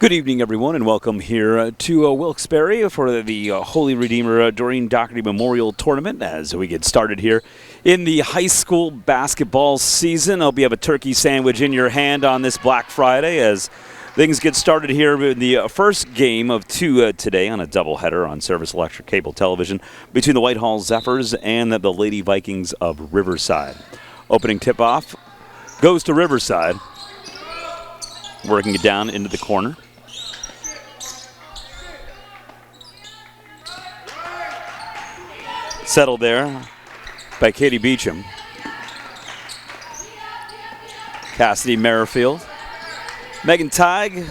Good evening, everyone, and welcome here to Wilkes-Barre for the Holy Redeemer Doreen Dougherty Memorial Tournament as we get started here in the high school basketball season. I hope you have a turkey sandwich in your hand on this Black Friday as things get started here in the first game of two today on a doubleheader on Service Electric Cable Television between the Whitehall Zephyrs and the Lady Vikings of Riverside. Opening tip-off goes to Riverside, working it down into the corner. Settled there by Katie Beecham. Cassidy Merrifield. Megan Tighe.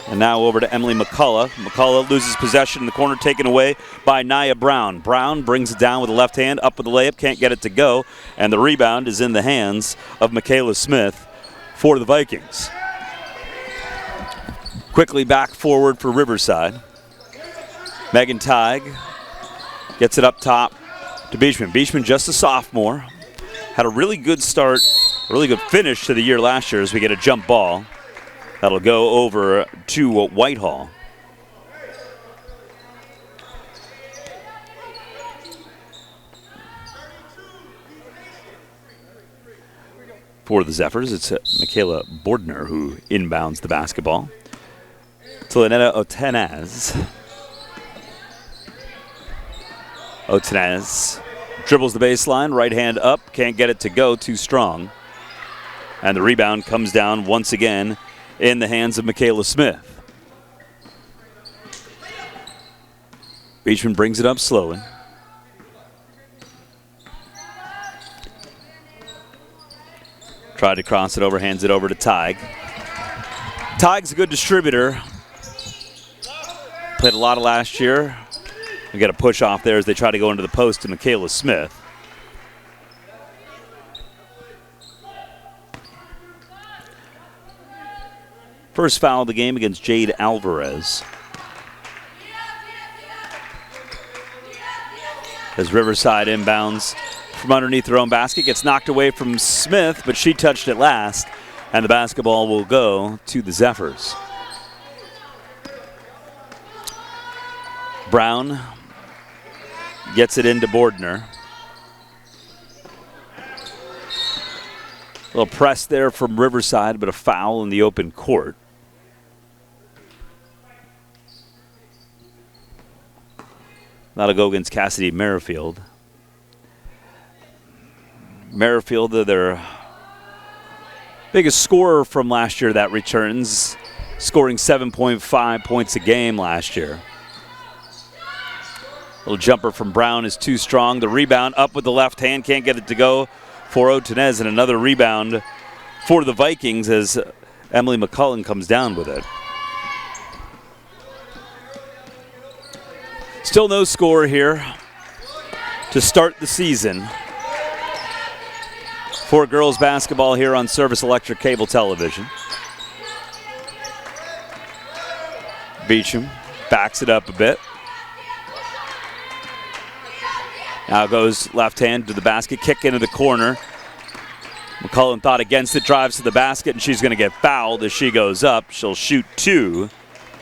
And now over to Emily McCullough. McCullough loses possession in the corner, taken away by Nia Brown. Brown brings it down with the left hand, up with the layup, can't get it to go. And the rebound is in the hands of Michaela Smith for the Vikings. Quickly back forward for Riverside. Megan Tighe gets it up top to Beechman. Beechman, just a sophomore, had a really good start, a really good finish to the year last year as we get a jump ball. That'll go over to Whitehall. For the Zephyrs, it's Michaela Bordner who inbounds the basketball to Lynetta Otenez. Otenez dribbles the baseline, right hand up, can't get it to go, too strong. And the rebound comes down once again in the hands of Michaela Smith. Beechman brings it up slowly. Tried to cross it over, hands it over to Tighe. Tighe's a good distributor. Played a lot of last year. We got a push off there as they try to go into the post to Michaela Smith. First foul of the game against Jade Alvarez. As Riverside inbounds from underneath their own basket, gets knocked away from Smith, but she touched it last, and the basketball will go to the Zephyrs. Brown gets it into Bordner. A little press there from Riverside, but a foul in the open court. That'll go against Cassidy Merrifield. Merrifield, their biggest scorer from last year that returns, scoring 7.5 points a game last year. Little jumper from Brown is too strong. The rebound up with the left hand, can't get it to go for Otenez, and another rebound for the Vikings as Emily McCullough comes down with it. Still no score here to start the season for girls basketball here on Service Electric Cable Television. Beecham backs it up a bit. Now goes left hand to the basket, kick into the corner. McCullough thought against it, drives to the basket, and she's going to get fouled as she goes up. She'll shoot two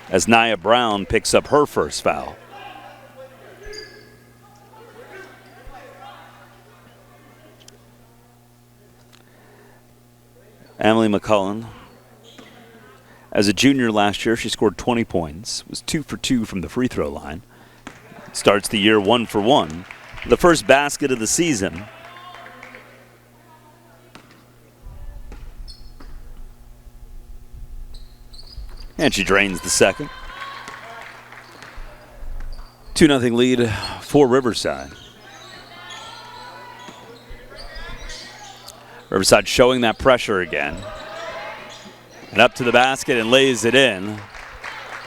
as Nia Brown picks up her first foul. Emily McCullough, as a junior last year, she scored 20 points, was 2 for 2 from the free throw line. Starts the year 1 for 1. The first basket of the season. And she drains the second. 2-0 lead for Riverside. Riverside showing that pressure again. And up to the basket and lays it in.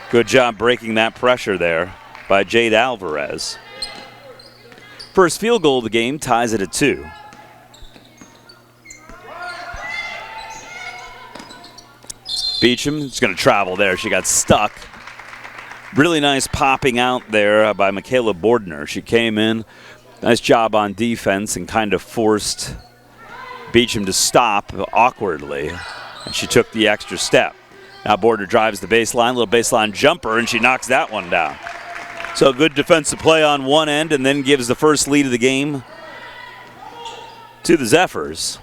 Good job breaking that pressure there by Jade Alvarez. First field goal of the game ties it at 2. Beecham is going to travel there. She got stuck. Really nice popping out there by Michaela Bordner. She came in. Nice job on defense and kind of forced Beecham to stop awkwardly. And she took the extra step. Now Bordner drives the baseline, little baseline jumper, and she knocks that one down. So good defensive play on one end and then gives the first lead of the game to the Zephyrs.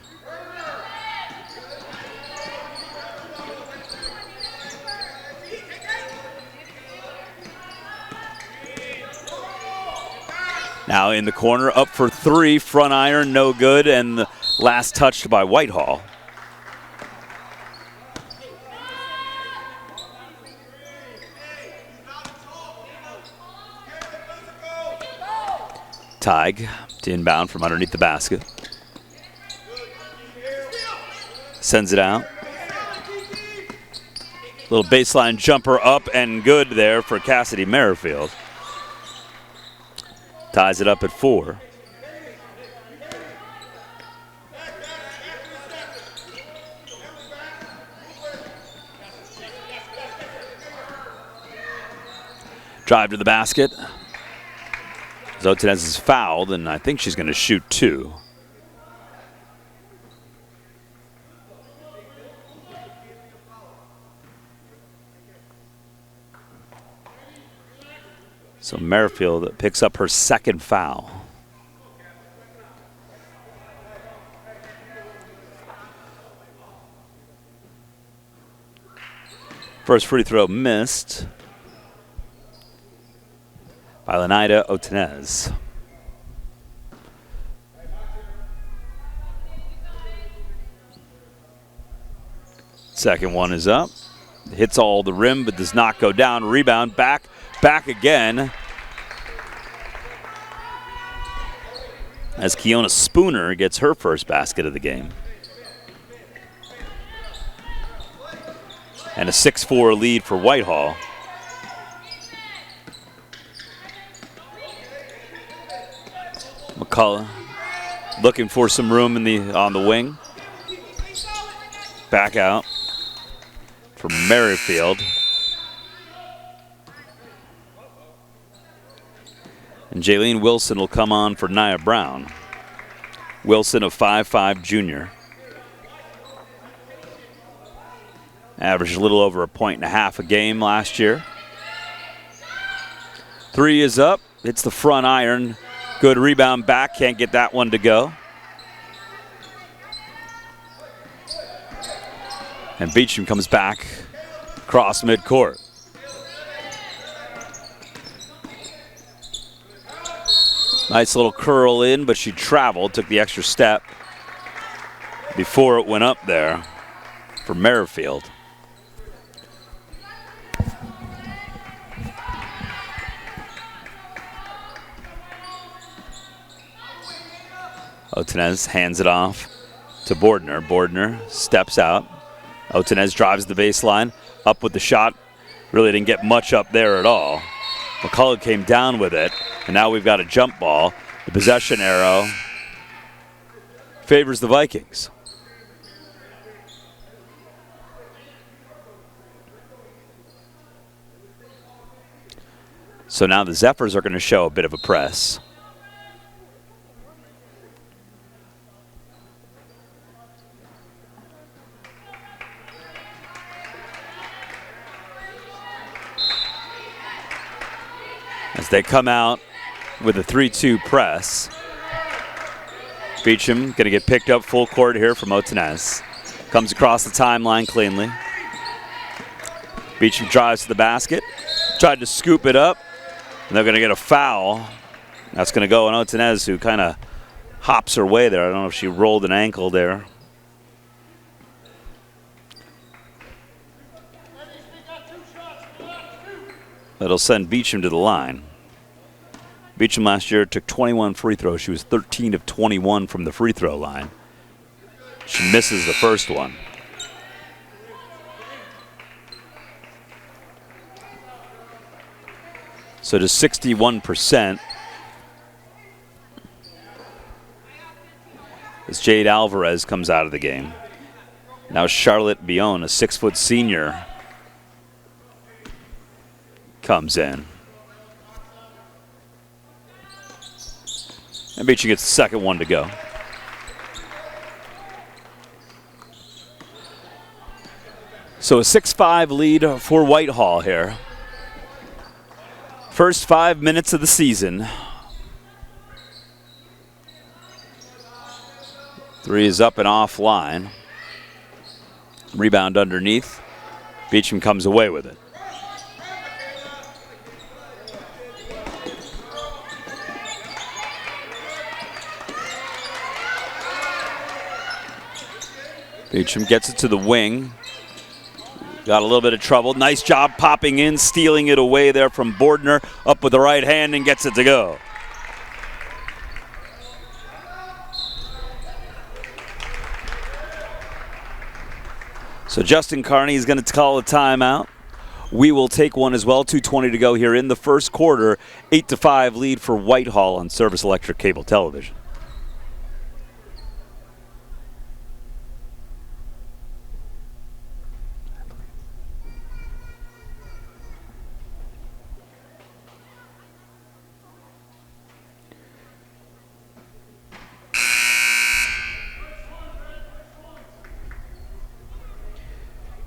Now in the corner, up for three, front iron, no good, and the last touched by Whitehall. Tig to inbound from underneath the basket. Sends it out. Little baseline jumper up and good there for Cassidy Merrifield. Ties it up at 4. Drive to the basket. Zotanez is fouled, and I think she's going to shoot 2. So Merrifield picks up her second foul. First free throw missed by Lenaida Otanez. Second one is up. Hits all the rim, but does not go down. Rebound, back again. As Kiona Spooner gets her first basket of the game. And a 6-4 lead for Whitehall. McCullough looking for some room on the wing. Back out for Merrifield. And Jaylene Wilson will come on for Nia Brown. Wilson, a 5'5" junior. Averaged a little over 1.5 points a game last year. 3 is up. It's the front iron. Good rebound back. Can't get that one to go. And Beecham comes back across midcourt. Nice little curl in, but she traveled, took the extra step before it went up there for Merrifield. Otanez hands it off to Bordner. Bordner steps out. Otanez drives the baseline, up with the shot. Really didn't get much up there at all. McCullough came down with it, and now we've got a jump ball. The possession arrow favors the Vikings. So now the Zephyrs are going to show a bit of a press. As they come out with a 3-2 press. Beecham going to get picked up full court here from Otanez. Comes across the timeline cleanly. Beecham drives to the basket. Tried to scoop it up. And they're going to get a foul. That's going to go on Otanez, who kind of hops her way there. I don't know if she rolled an ankle there. That'll send Beecham to the line. Beecham last year took 21 free throws. She was 13 of 21 from the free throw line. She misses the first one. So to 61%. As Jade Alvarez comes out of the game. Now Charlotte Bion, a 6-foot senior, comes in. And Beecham gets the second one to go. So a 6-5 lead for Whitehall here. First 5 minutes of the season. 3 is up and offline. Rebound underneath. Beecham comes away with it. Beecham gets it to the wing. Got a little bit of trouble. Nice job popping in, stealing it away there from Bordner. Up with the right hand and gets it to go. So Justin Carney is going to call a timeout. We will take one as well. 2:20 to go here in the first quarter. 8-5 lead for Whitehall on Service Electric Cable Television.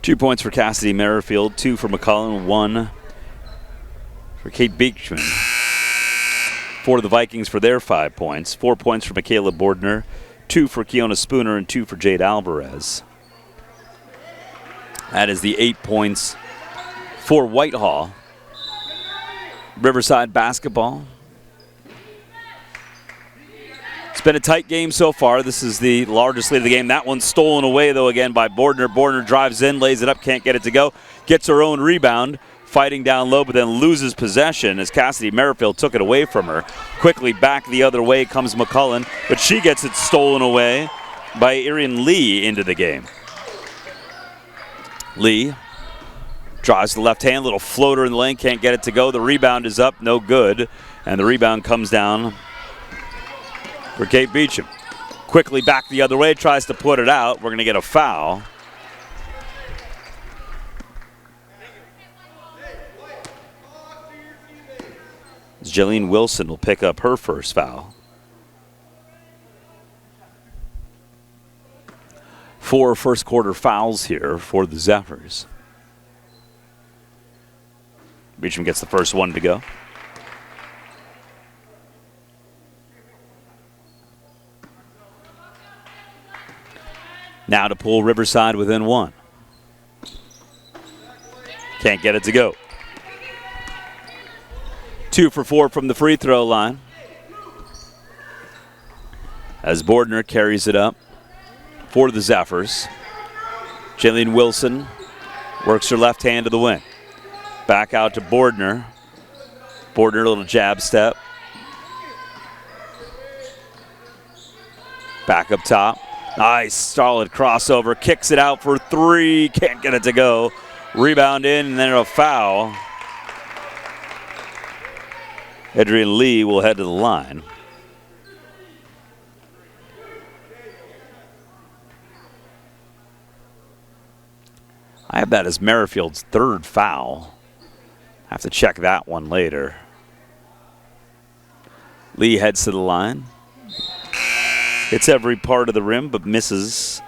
2 points for Cassidy Merrifield, 2 for McCullen, 1 for Kate Beechman. For the Vikings for their 5 points. 4 points for Michaela Bordner, 2 for Kiona Spooner, and 2 for Jade Alvarez. That is the 8 points for Whitehall. Riverside basketball. It's been a tight game so far. This is the largest lead of the game. That one's stolen away, though, again by Bordner. Bordner drives in, lays it up, can't get it to go. Gets her own rebound, fighting down low, but then loses possession as Cassidy Merrifield took it away from her. Quickly back the other way comes McCullen, but she gets it stolen away by Erin Lee into the game. Lee drives the left hand, little floater in the lane, can't get it to go. The rebound is up, no good, and the rebound comes down for Kate Beecham. Quickly back the other way, tries to put it out. We're going to get a foul. Jillian Wilson will pick up her first foul. 4 first quarter fouls here for the Zephyrs. Beecham gets the first one to go. Now to pull Riverside within 1. Can't get it to go. 2 for 4 from the free throw line. As Bordner carries it up for the Zephyrs. Jillian Wilson works her left hand to the wing. Back out to Bordner. Bordner, a little jab step. Back up top. Nice, solid crossover. Kicks it out for 3. Can't get it to go. Rebound in, and then a foul. Adrian Lee will head to the line. I have that as Merrifield's 3rd foul. I have to check that one later. Lee heads to the line. Hits every part of the rim, but misses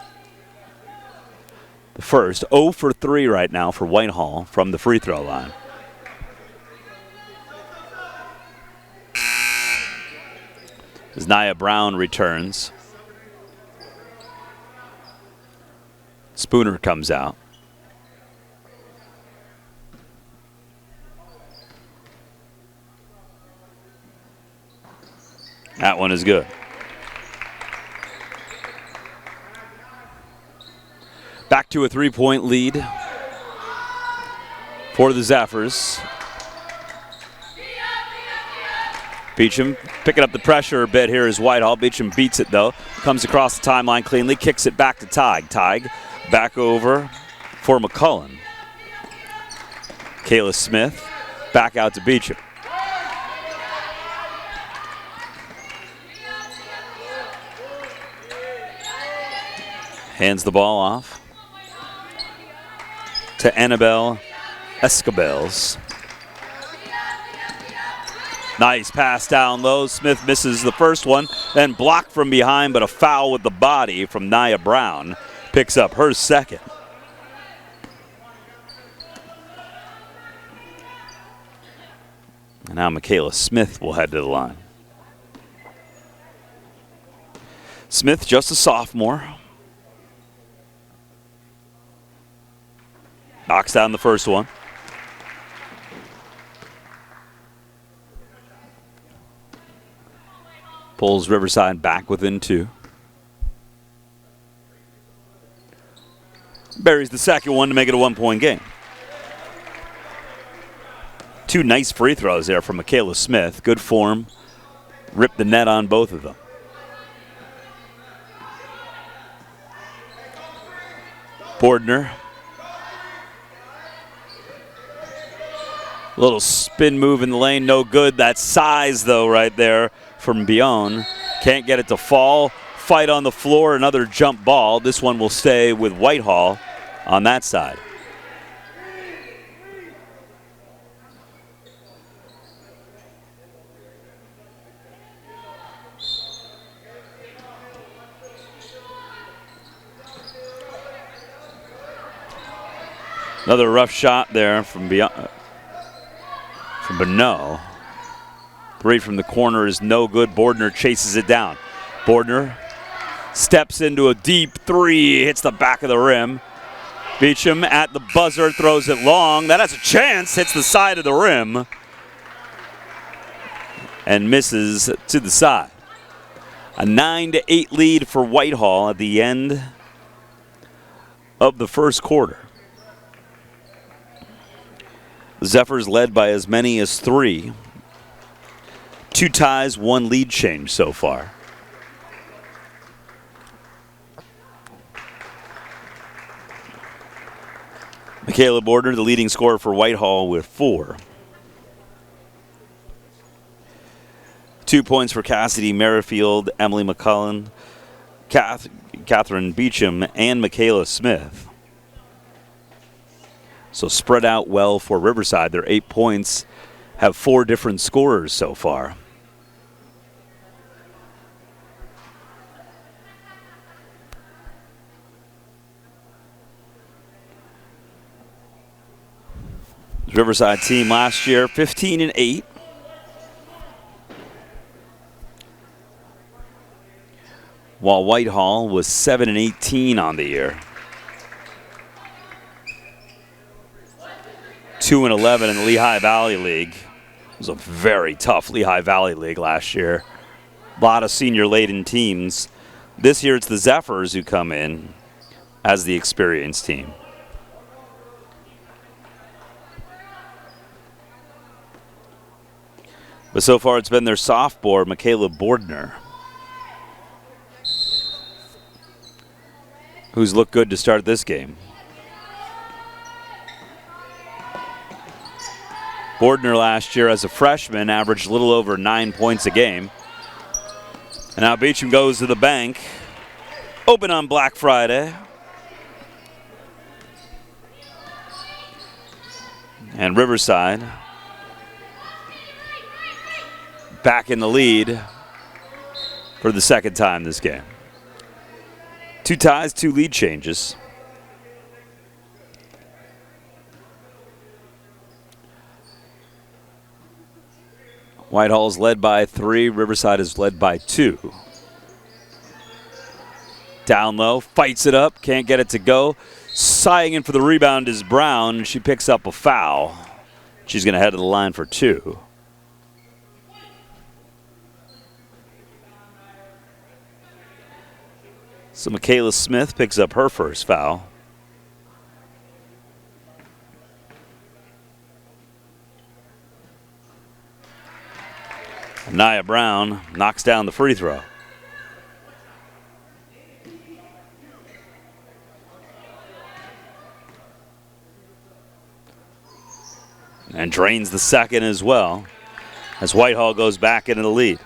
the first. 0 for 3 right now for Whitehall from the free throw line. As Nia Brown returns. Spooner comes out. That one is good. Back to a 3-point lead for the Zephyrs. Beecham picking up the pressure a bit here is Whitehall. Beecham beats it though. Comes across the timeline cleanly, kicks it back to Tig. Tig back over for McCullen. Kayla Smith back out to Beecham. Hands the ball off to Annabelle Escobels. Nice pass down low. Smith misses the first one, then blocked from behind, but a foul with the body from Nia Brown. Picks up her second. And now Michaela Smith will head to the line. Smith, just a sophomore. Knocks down the first one. Pulls Riverside back within 2. Buries the second one to make it a 1-point game. 2 nice free throws there from Michaela Smith. Good form. Ripped the net on both of them. Bordner. Little spin move in the lane, no good. That size, though, right there from Bion. Can't get it to fall. Fight on the floor, another jump ball. This one will stay with Whitehall on that side. Another rough shot there from Bernot. 3 from the corner is no good. Bordner chases it down. Bordner steps into a deep 3, hits the back of the rim. Beecham at the buzzer, throws it long. That has a chance, hits the side of the rim. And misses to the side. A 9-8 lead for Whitehall at the end of the first quarter. The Zephyrs led by as many as 3. 2 ties, 1 lead change so far. Michaela Bordner, the leading scorer for Whitehall with 4. 2 points for Cassidy Merrifield, Emily McCullen, Catherine Beecham, and Michaela Smith. So spread out well for Riverside. Their 8 points have 4 different scorers so far. The Riverside team last year, 15-8. While Whitehall was 7-18 on the year. 2-11 in the Lehigh Valley League. It was a very tough Lehigh Valley League last year. A lot of senior-laden teams. This year it's the Zephyrs who come in as the experienced team. But so far it's been their sophomore, Michaela Bordner, who's looked good to start this game. Bordner last year as a freshman averaged a little over 9 points a game. And now Beecham goes to the bank. Open on Black Friday. And Riverside back in the lead for the second time this game. 2 ties, 2 lead changes. Whitehall is led by 3. Riverside is led by 2. Down low, fights it up, can't get it to go. Sighing in for the rebound is Brown. She picks up a foul. She's going to head to the line for 2. So Michaela Smith picks up her first foul. Nia Brown knocks down the free throw. And drains the second as well as Whitehall goes back into the lead.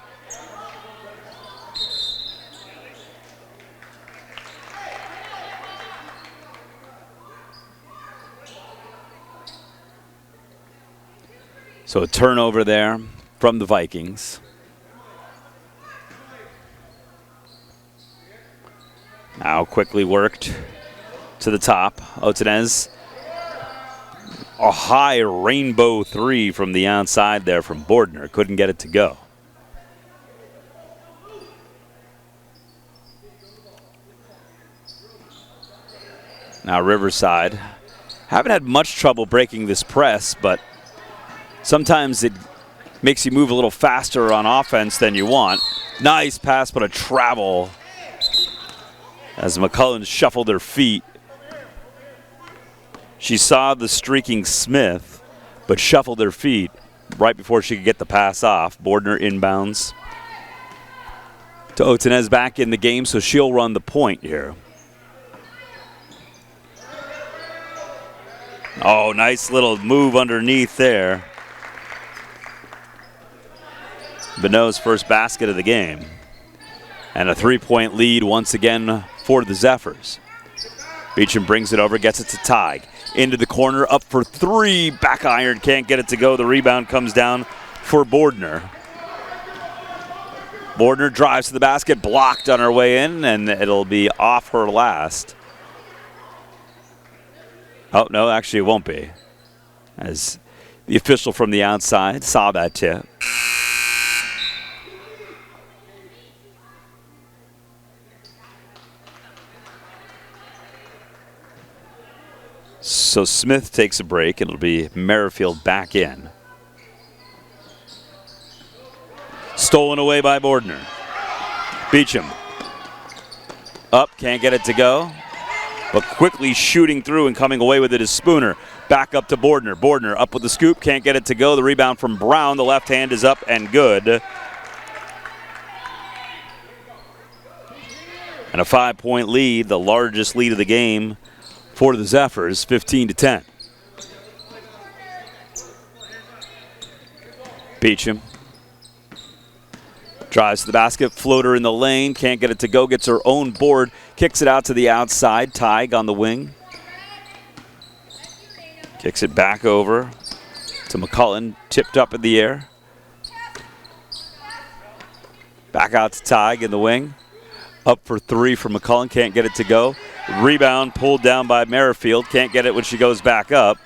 So a turnover there from the Vikings. Now quickly worked to the top. Otanez A high rainbow three from the outside there from Bordner. Couldn't get it to go. Now Riverside haven't had much trouble breaking this press, but sometimes it makes you move a little faster on offense than you want. Nice pass, but a travel as McCullen shuffled her feet. She saw the streaking Smith, but shuffled her feet right before she could get the pass off. Bordner inbounds to Otenez back in the game, so she'll run the point here. Oh, nice little move underneath there. Bonneau's first basket of the game. And a three-point lead once again for the Zephyrs. Beecham brings it over, gets it to Tig. Into the corner, up for three. Back iron, can't get it to go. The rebound comes down for Bordner. Bordner drives to the basket, blocked on her way in, and it'll be off her last. Oh, no, actually it won't be. As the official from the outside saw that tip. So Smith takes a break. It'll be Merrifield back in. Stolen away by Bordner. Beecham. Up, can't get it to go. But quickly shooting through and coming away with it is Spooner. Back up to Bordner. Bordner up with the scoop, can't get it to go. The rebound from Brown. The left hand is up and good. And a 5-point lead, the largest lead of the game for the Zephyrs, 15-10. Beecham drives to the basket, floater in the lane, can't get it to go, gets her own board, kicks it out to the outside. Tig on the wing. Kicks it back over to McCullen, tipped up in the air. Back out to Tig in the wing. Up for three from McCullen, can't get it to go. Rebound pulled down by Merrifield, can't get it when she goes back up.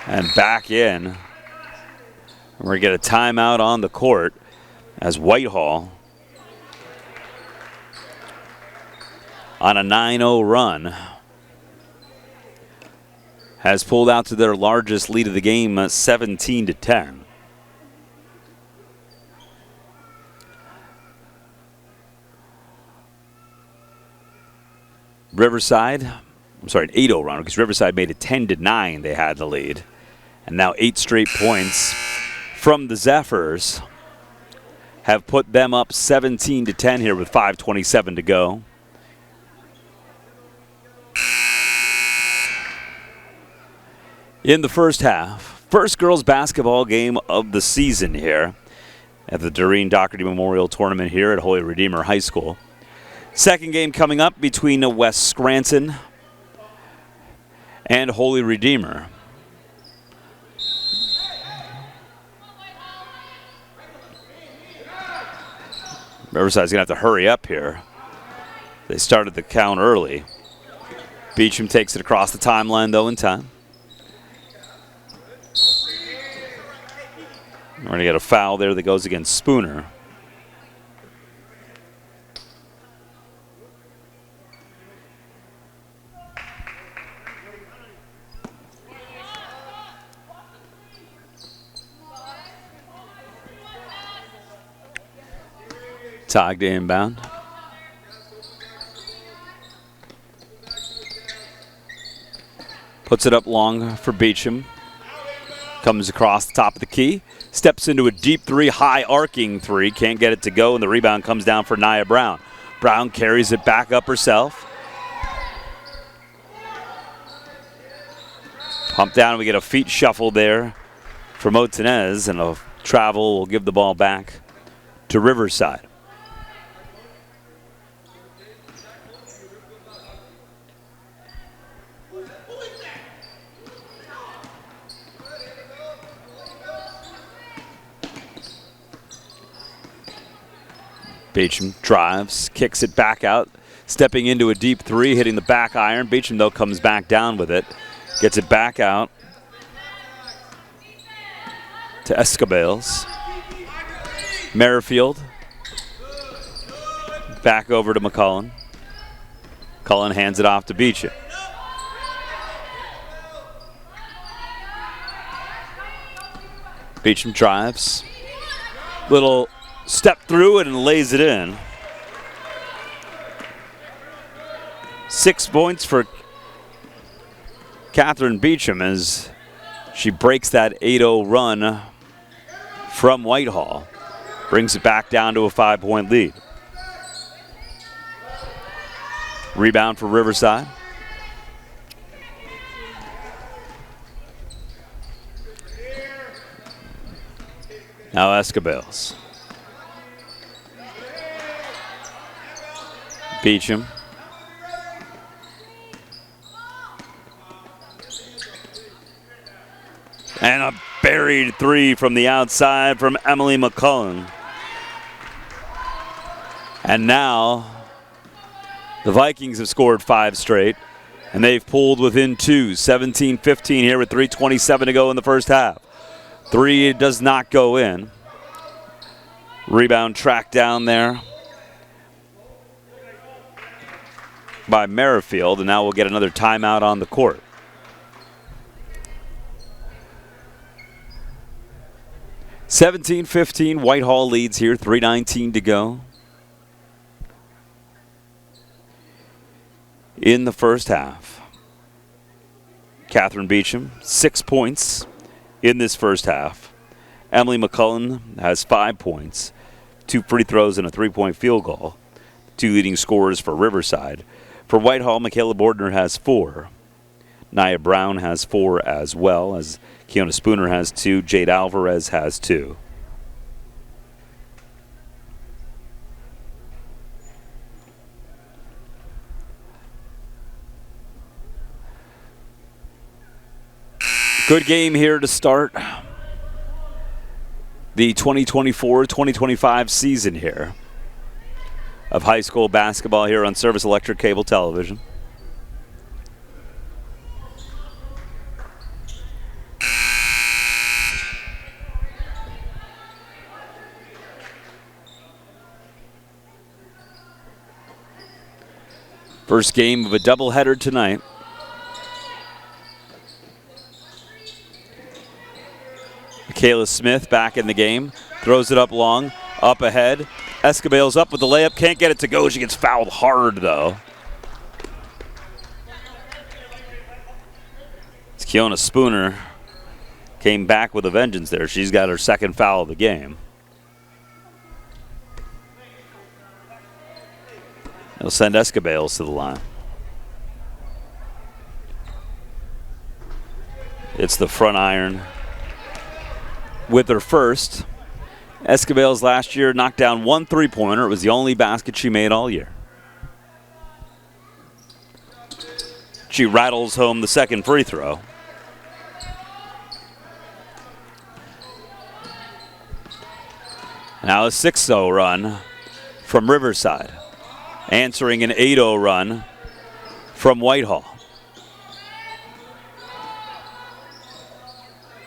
And back in. We're going to get a timeout on the court as Whitehall on a 9-0 run has pulled out to their largest lead of the game, 17-10. Riverside, I'm sorry, an 8-0 run, because Riverside made it 10-9. They had the lead. And now 8 straight points from the Zephyrs have put them up 17-10 here with 5:27 to go. In the first half, first girls basketball game of the season here at the Doreen Dougherty Memorial Tournament here at Holy Redeemer High School. Second game coming up between West Scranton and Holy Redeemer. Riverside's going to have to hurry up here. They started the count early. Beecham takes it across the timeline, though, in time. We're going to get a foul there that goes against Spooner. Tig to inbound. Puts it up long for Beecham. Comes across the top of the key. Steps into a deep three, high arcing three. Can't get it to go, and the rebound comes down for Nia Brown. Brown carries it back up herself. Pump down, we get a feet shuffle there from Otenez, and a travel will give the ball back to Riverside. Beecham drives, kicks it back out, stepping into a deep three, hitting the back iron. Beecham, though, comes back down with it, gets it back out to Escobales. Merrifield back over to McCullen. Cullen hands it off to Beecham. Beecham drives. Little step through it and lays it in. 6 points for Catherine Beecham as she breaks that 8-0 run from Whitehall. Brings it back down to a 5-point lead. Rebound for Riverside. Now Escobales. Beecham. And a buried three from the outside from Emily McCullen. And now the Vikings have scored 5 straight, and they've pulled within 2, 17-15 here with 3:27 to go in the first half. 3 does not go in. Rebound tracked down there by Merrifield, and now we'll get another timeout on the court. (17-15) Whitehall leads here, 3:19 to go in the first half. Catherine Beecham, 6 points in this first half. Emily McCullen has 5 points, 2 free throws and a 3-point field goal. 2 leading scorers for Riverside. For Whitehall, Michaela Bordner has 4. Nia Brown has 4 as well, as Keona Spooner has 2. Jade Alvarez has 2. Good game here to start the 2024-2025 season here of high school basketball here on Service Electric Cable Television. First game of a doubleheader tonight. Kayla Smith back in the game. Throws it up long. Up ahead. Escobales up with the layup. Can't get it to go. She gets fouled hard, though. It's Keona Spooner. Came back with a vengeance there. She's got her second foul of the game. They'll send Escobales to the line. It's the front iron with her first. Escobales last year knocked down 1 3-pointer. It was the only basket she made all year. She rattles home the second free throw. Now a 6-0 run from Riverside, answering an 8-0 run from Whitehall.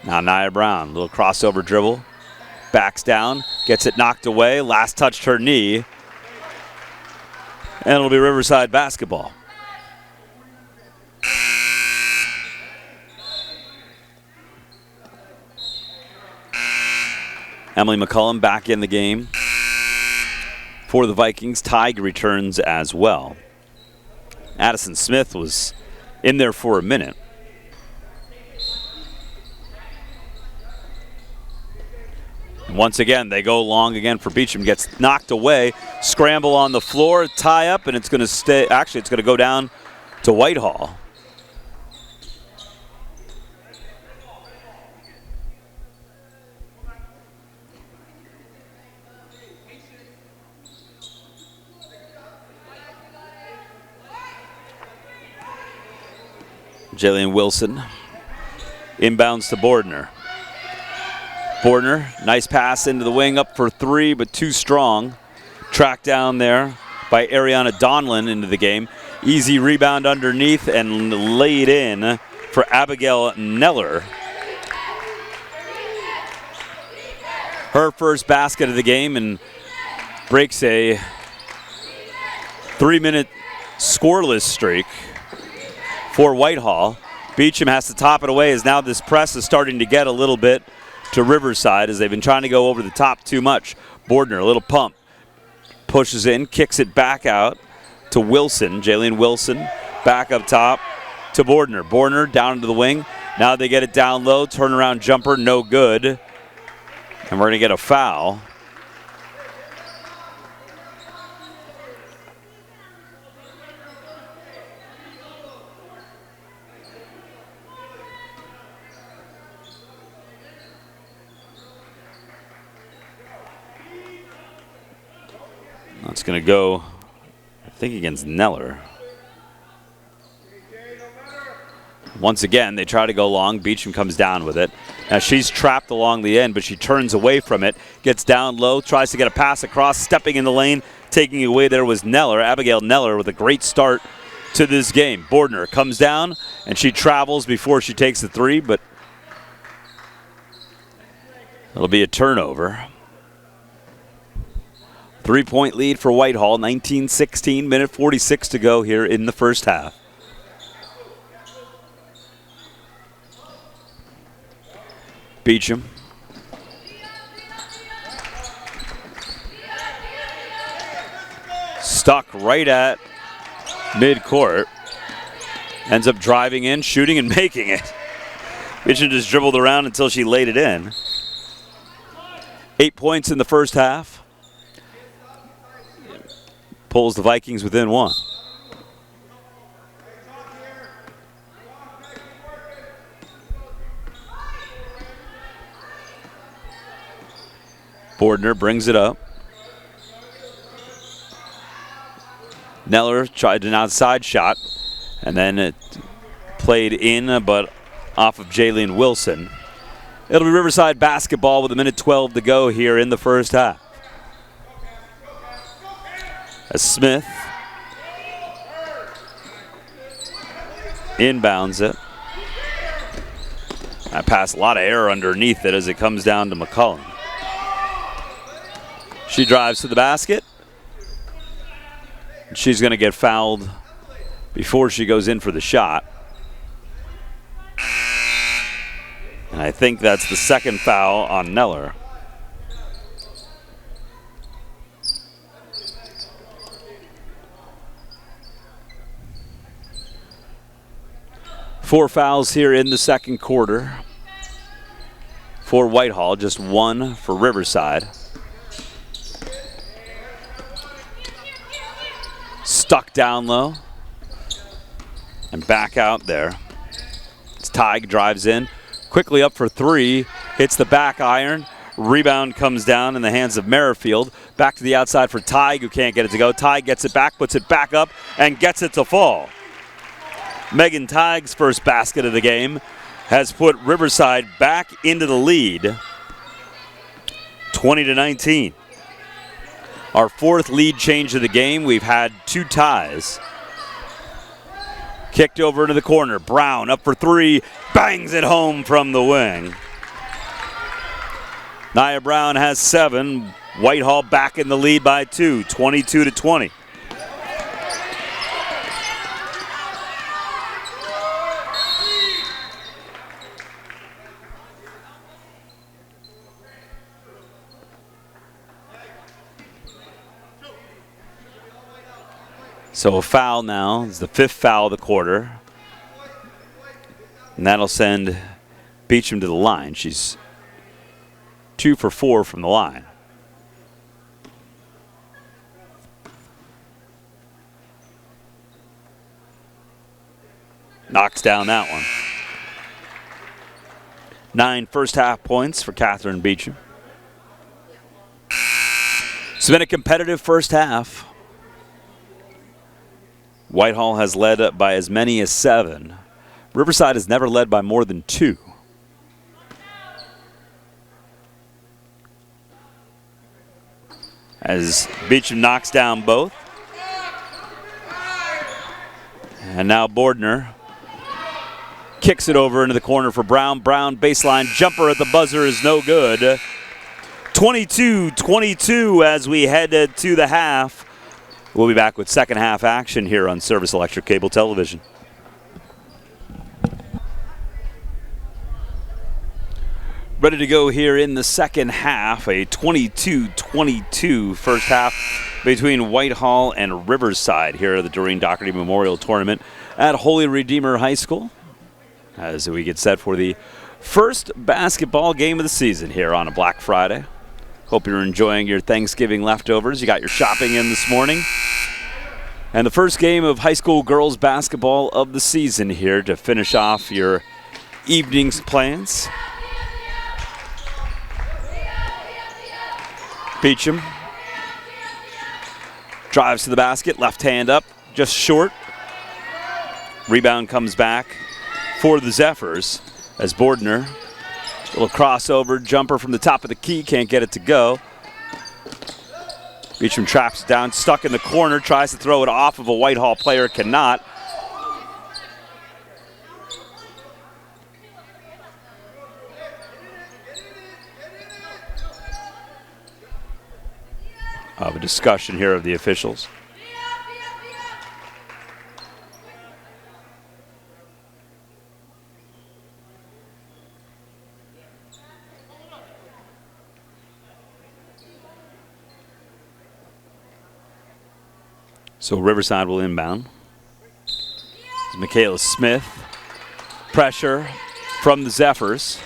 Now Nia Brown, little crossover dribble, backs down, gets it knocked away, last touched her knee, and it'll be Riverside basketball. Emily McCullen back in the game for the Vikings. Tig returns as well. Addison Smith was in there for a minute. Once again, they go long again for Beecham. Gets knocked away. Scramble on the floor, tie up, and it's going to stay. Actually, it's going to go down to Whitehall. Jillian Wilson inbounds to Bordner. Bordner, nice pass into the wing, up for 3, but too strong. Tracked down there by Ariana Donlin into the game. Easy rebound underneath and laid in for Abigail Neller. Her first basket of the game and breaks a 3-minute scoreless streak for Whitehall. Beecham has to top it away as now this press is starting to get a little bit to Riverside as they've been trying to go over the top too much. Bordner, a little pump. Pushes in, kicks it back out to Wilson. Jaylene Wilson back up top to Bordner. Bordner down to the wing. Now they get it down low. Turnaround jumper, no good. And we're going to get a foul. That's going to go, I think, against Neller. Once again, they try to go long. Beecham comes down with it. Now she's trapped along the end, but she turns away from it, gets down low, tries to get a pass across, stepping in the lane, taking it away there was Neller. Abigail Neller with a great start to this game. Bordner comes down, and she travels before she takes the three, but it'll be a turnover. 3-point lead for Whitehall, 19-16, minute 46 to go here in the first half. Beecham. Stuck right at midcourt. Ends up driving in, shooting, and making it. Beecham just dribbled around until she laid it in. 8 points in the first half. Pulls the Vikings within one. Bordner brings it up. Neller tried an outside shot, and then it played in, but off of Jaylene Wilson. It'll be Riverside basketball with a minute 12 to go here in the first half. As Smith inbounds it. That pass, a lot of air underneath it as it comes down to McCullum. She drives to the basket. She's going to get fouled before she goes in for the shot. And I think that's the second foul on Neller. Four fouls here in the second quarter for Whitehall, just one for Riverside. Stuck down low and back out there. It's Tig drives in, quickly up for three, hits the back iron. Rebound comes down in the hands of Merrifield. Back to the outside for Tig, who can't get it to go. Tig gets it back, puts it back up, and gets it to fall. Megan Tig's first basket of the game has put Riverside back into the lead, 20-19. Our fourth lead change of the game. We've had two ties. Kicked over into the corner. Brown up for three. Bangs it home from the wing. Nia Brown has 7. Whitehall back in the lead by 2, 22-20. So a foul now. It's the 5th foul of the quarter. And that'll send Beecham to the line. She's 2 for 4 from the line. Knocks down that one. 9 first half points for Catherine Beecham. It's been a competitive first half. Whitehall has led by as many as 7. Riverside has never led by more than 2. as Beecham knocks down both. And now Bordner kicks it over into the corner for Brown. Brown baseline jumper at the buzzer is no good. 22-22 as we head to the half. We'll be back with second half action here on Service Electric Cable Television. Ready to go here in the second half, a 22-22 first half between Whitehall and Riverside here at the Doreen Dougherty Memorial Tournament at Holy Redeemer High School as we get set for the first basketball game of the season here on a Black Friday. Hope you're enjoying your Thanksgiving leftovers. You got your shopping in this morning. And the first game of high school girls basketball of the season here to finish off your evening's plans. Beecham drives to the basket, left hand up, just short. Rebound comes back for the Zephyrs as Bordner, little crossover jumper from the top of the key, can't get it to go. Beecham traps down, stuck in the corner, tries to throw it off of a Whitehall player, cannot. Of a discussion here of the officials. So Riverside will inbound. Michaela Smith. Pressure from the Zephyrs.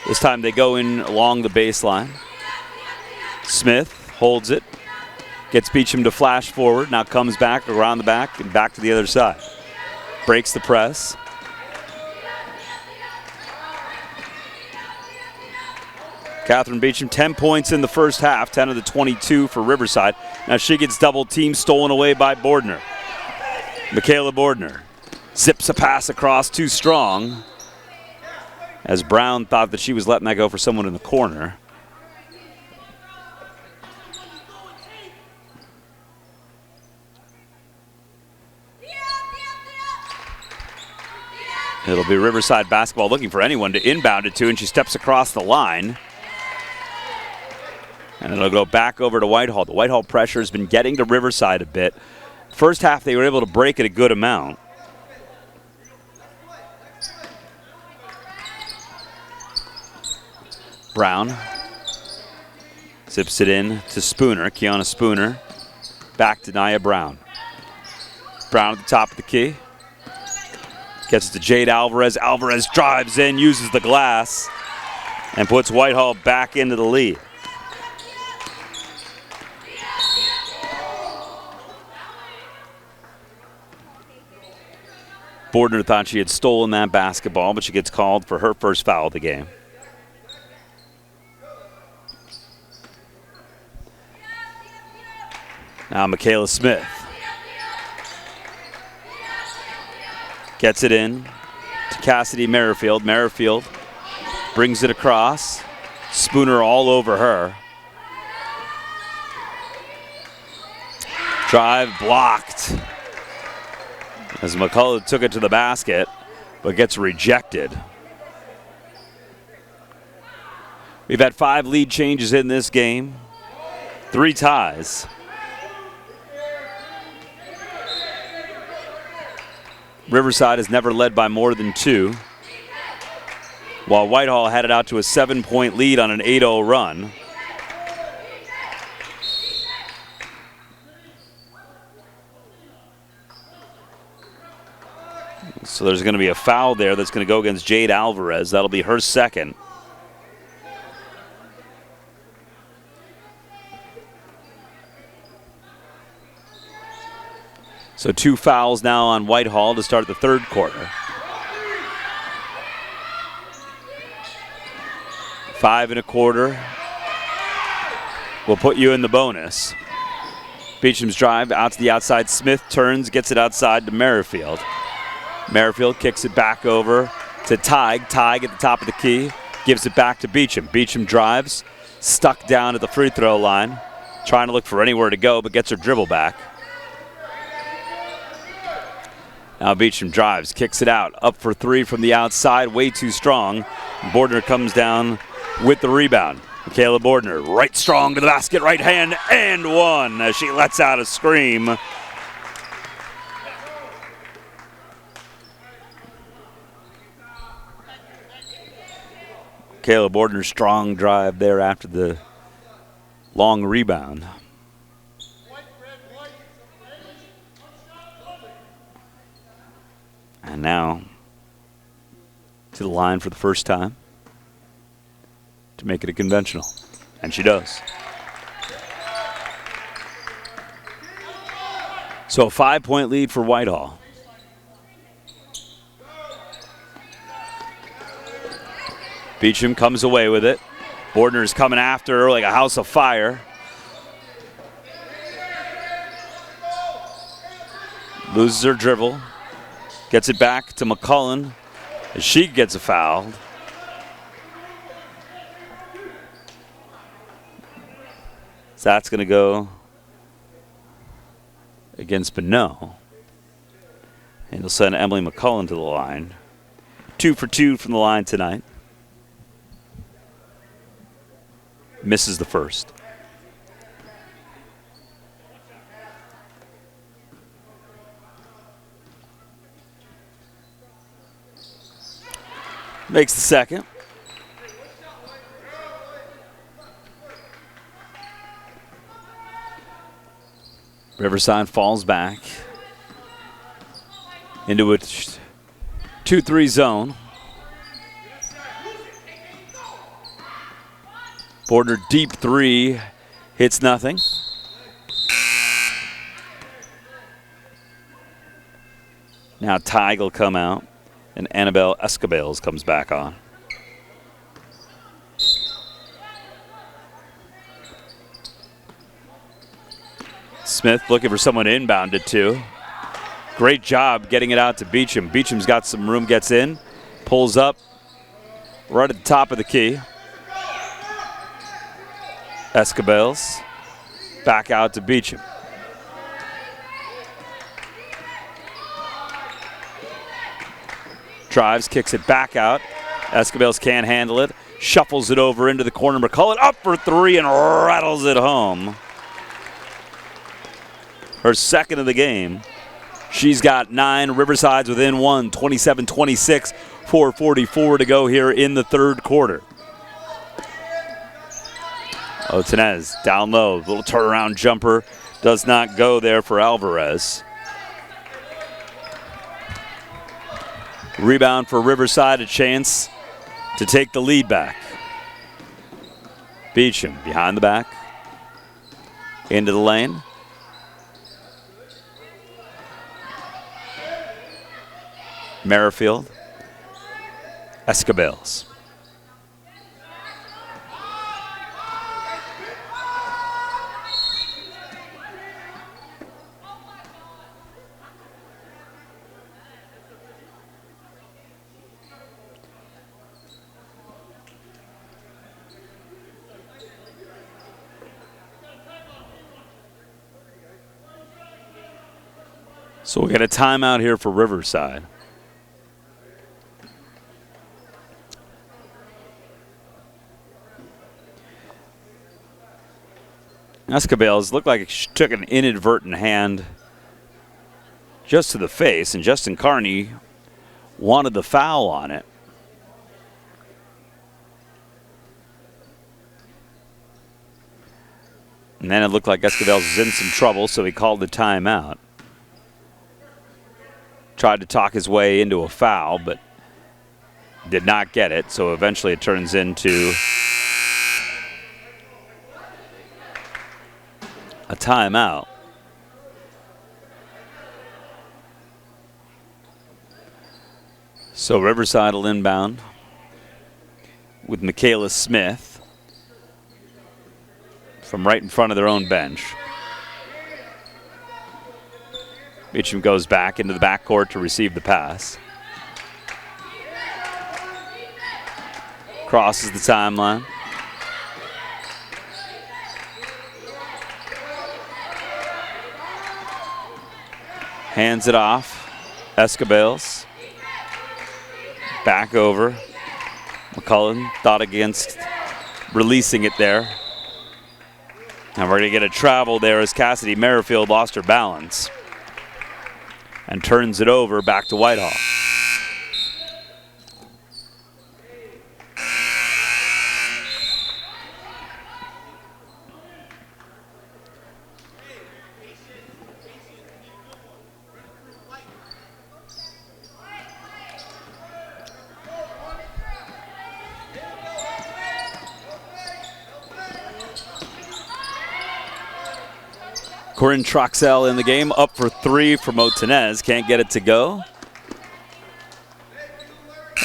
This time they go in along the baseline. Smith holds it. Gets Beecham to flash forward. Now comes back around the back and back to the other side. Breaks the press. Catherine Beecham, 10 points in the first half, 10 of the 22 for Riverside. Now she gets double teamed, stolen away by Bordner. Michaela Bordner zips a pass across, too strong, as Brown thought that she was letting that go for someone in the corner. It'll be Riverside basketball looking for anyone to inbound it to, and she steps across the line. And it'll go back over to Whitehall. The Whitehall pressure has been getting to Riverside a bit. First half, they were able to break it a good amount. Brown zips it in to Spooner, Kiana Spooner. Back to Nia Brown. Brown at the top of the key. Gets it to Jade Alvarez. Alvarez drives in, uses the glass, and puts Whitehall back into the lead. Bordner thought she had stolen that basketball, but she gets called for her first foul of the game. Now Michaela Smith gets it in to Cassidy Merrifield. Merrifield brings it across. Spooner all over her. Drive blocked as McCullough took it to the basket, but gets rejected. We've had 5 lead changes in this game, 3 ties. Riverside has never led by more than 2, while Whitehall had it out to a 7-point lead on an 8-0 run. So there's going to be a foul there that's going to go against Jade Alvarez. That'll be her second. So 2 fouls now on Whitehall to start the third quarter. 5 1/4 will put you in the bonus. Beecham's drive out to the outside. Smith turns, gets it outside to Merrifield. Merrifield kicks it back over to Tig. Tig at the top of the key, gives it back to Beecham. Beecham drives, stuck down at the free throw line. Trying to look for anywhere to go, but gets her dribble back. Now Beecham drives, kicks it out. Up for three from the outside, way too strong. Bordner comes down with the rebound. Michaela Bordner, right strong to the basket, right hand, and one as she lets out a scream. Michaela Bordner, strong drive there after the long rebound. And now to the line for the first time to make it a conventional. And she does. So a 5-point lead for Whitehall. Beecham comes away with it. Bordner's coming after her like a house of fire. Loses her dribble. Gets it back to McCullen as she gets a foul. So that's going to go against Bonneau. And he'll send Emily McCullen to the line. 2 for 2 from the line tonight. Misses the first. Makes the second. Riverside falls back into a 2-3 zone. Bordner deep three, hits nothing. Now Tig will come out, and Annabelle Escobales comes back on. Smith looking for someone to inbound it to. Great job getting it out to Beecham. Beecham's got some room, gets in, pulls up right at the top of the key. Escobales back out to Beecham. Drives, kicks it back out. Escobales can't handle it. Shuffles it over into the corner. McCullen up for three and rattles it home. Her second of the game. She's got 9. Riverside's within 1, 27-26, 4:44 to go here in the third quarter. Otenez down low, little turnaround jumper. Does not go there for Alvarez. Rebound for Riverside, a chance to take the lead back. Beecham behind the back. Into the lane. Merrifield. Escobales. So we'll get a timeout here for Riverside. Escobales looked like she took an inadvertent hand just to the face, and Justin Carney wanted the foul on it. And then it looked like Escobales was in some trouble, so he called the timeout. Tried to talk his way into a foul, but did not get it, so eventually it turns into a timeout. So Riverside will inbound with Michaela Smith from right in front of their own bench. Beecham goes back into the backcourt to receive the pass. Crosses the timeline. Hands it off. Escobales. Back over. McCullen thought against releasing it there. And we're going to get a travel there as Cassidy Merrifield lost her balance. And turns it over back to Whitehall. Corinne Troxell in the game, up for 3 for Motenez. Can't get it to go.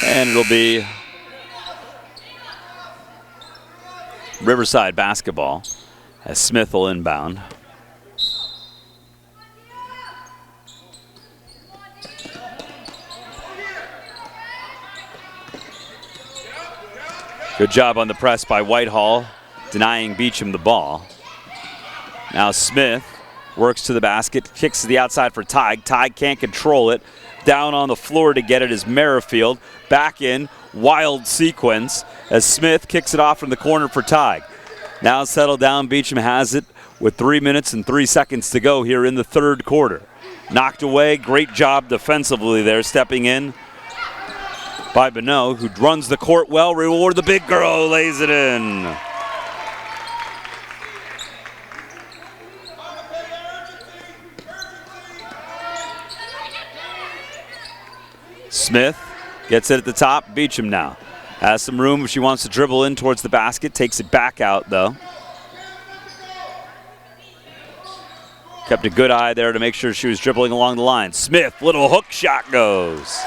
And it'll be Riverside basketball as Smith will inbound. Good job on the press by Whitehall, denying Beecham the ball. Now Smith works to the basket, kicks to the outside for Tig. Tig can't control it. Down on the floor to get it is Merrifield. Back in, wild sequence as Smith kicks it off from the corner for Tig. Now settled down, Beecham has it with 3 minutes and 3 seconds to go here in the third quarter. Knocked away, great job defensively there, stepping in by Bonneau, who runs the court well. Reward the big girl, lays it in. Smith gets it at the top. Beecham now has some room if she wants to dribble in towards the basket. Takes it back out, though. Kept a good eye there to make sure she was dribbling along the line. Smith, little hook shot goes.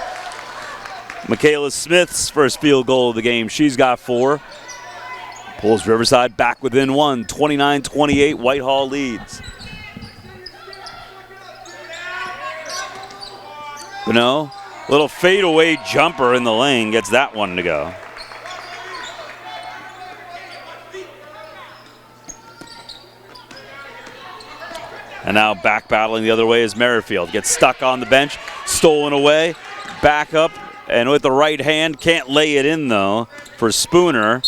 Michaela Smith's first field goal of the game. She's got 4. Pulls Riverside back within 1. 29-28, Whitehall leads. Bonneau. Little fadeaway jumper in the lane, gets that one to go. And now back battling the other way is Merrifield. Gets stuck on the bench, stolen away, back up, and with the right hand, can't lay it in though for Spooner.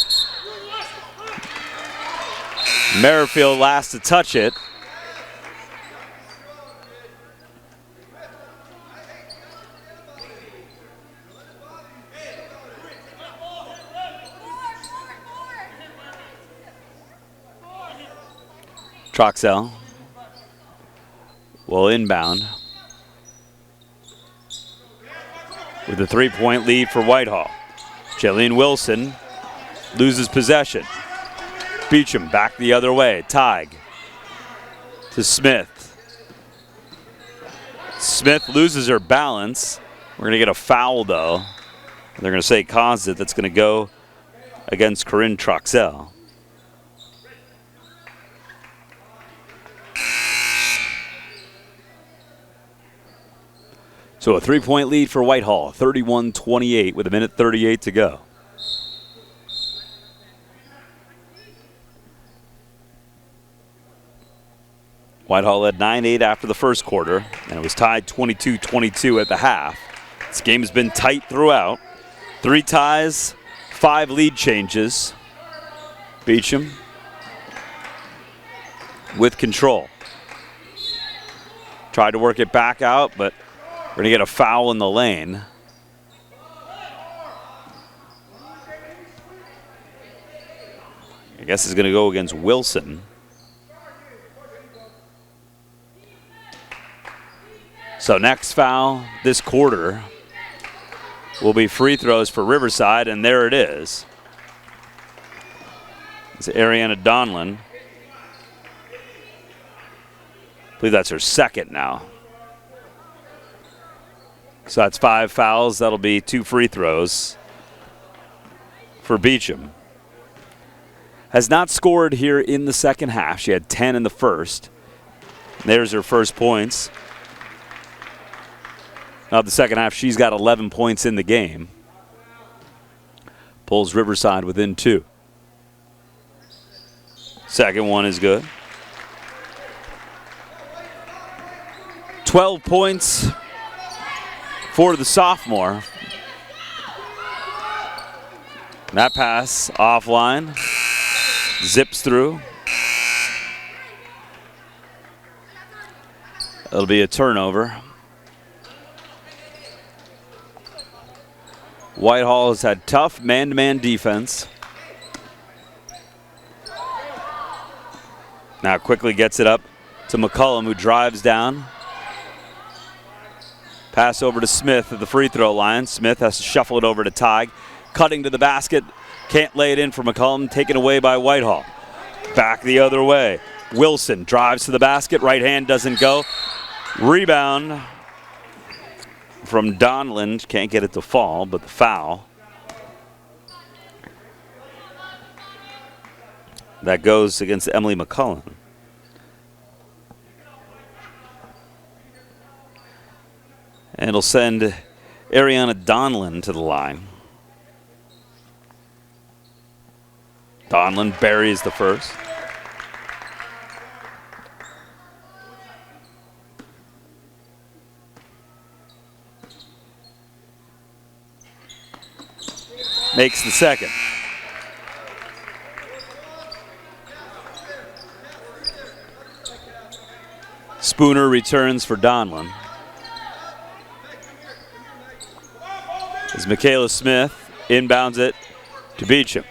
Merrifield last to touch it. Troxell will inbound with a 3-point lead for Whitehall. Jillian Wilson loses possession. Beecham back the other way. Tig to Smith. Smith loses her balance. We're going to get a foul, though. They're going to say caused it. That's going to go against Corinne Troxell. So a 3-point lead for Whitehall, 31-28 with 1:38 to go. Whitehall led 9-8 after the first quarter, and it was tied 22-22 at the half. This game has been tight throughout. 3 ties, 5 lead changes. Beecham with control. Tried to work it back out, but we're going to get a foul in the lane. I guess it's going to go against Wilson. So next foul this quarter will be free throws for Riverside, and there it is. It's Ariana Donlin. I believe that's her second now. So that's 5 fouls. That'll be 2 free throws for Beecham. Has not scored here in the second half. She had 10 in the first. There's her first points. Now the second half, she's got 11 points in the game. Pulls Riverside within 2. Second one is good. 12 points for the sophomore. That pass offline, zips through. It'll be a turnover. Whitehall has had tough man-to-man defense. Now quickly gets it up to McCullum, who drives down. Pass over to Smith at the free throw line. Smith has to shuffle it over to Tig. Cutting to the basket. Can't lay it in for McCullum. Taken away by Whitehall. Back the other way. Wilson drives to the basket. Right hand doesn't go. Rebound from Donland. Can't get it to fall, but the foul. That goes against Emily McCullum. And it'll send Ariana Donlan to the line. Donlan buries the first. Makes the second. Spooner returns for Donlan. As Michaela Smith inbounds it to Beecham.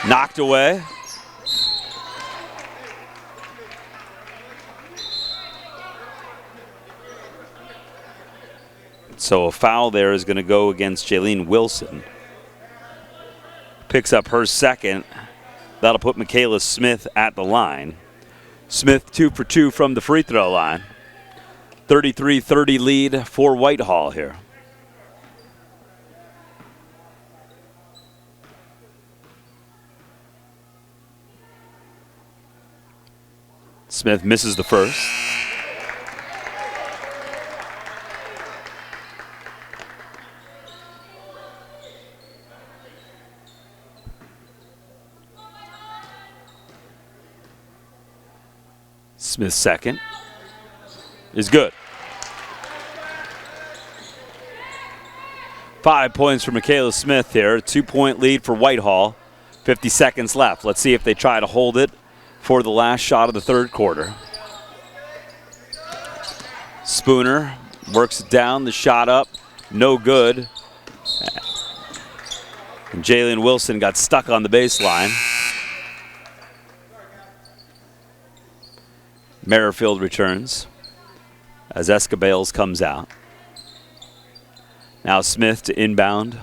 Knocked away. So a foul there is going to go against Jaylene Wilson. Picks up her second. That'll put Michaela Smith at the line. Smith 2 for 2 from the free throw line. 33-30 lead for Whitehall here. Smith misses the first. Smith's second is good. 5 points for Michaela Smith here. 2-point lead for Whitehall. 50 seconds left. Let's see if they try to hold it for the last shot of the third quarter. Spooner works it down, the shot up, no good. And Jaylene Wilson got stuck on the baseline. Merrifield returns as Escabales comes out. Now Smith to inbound.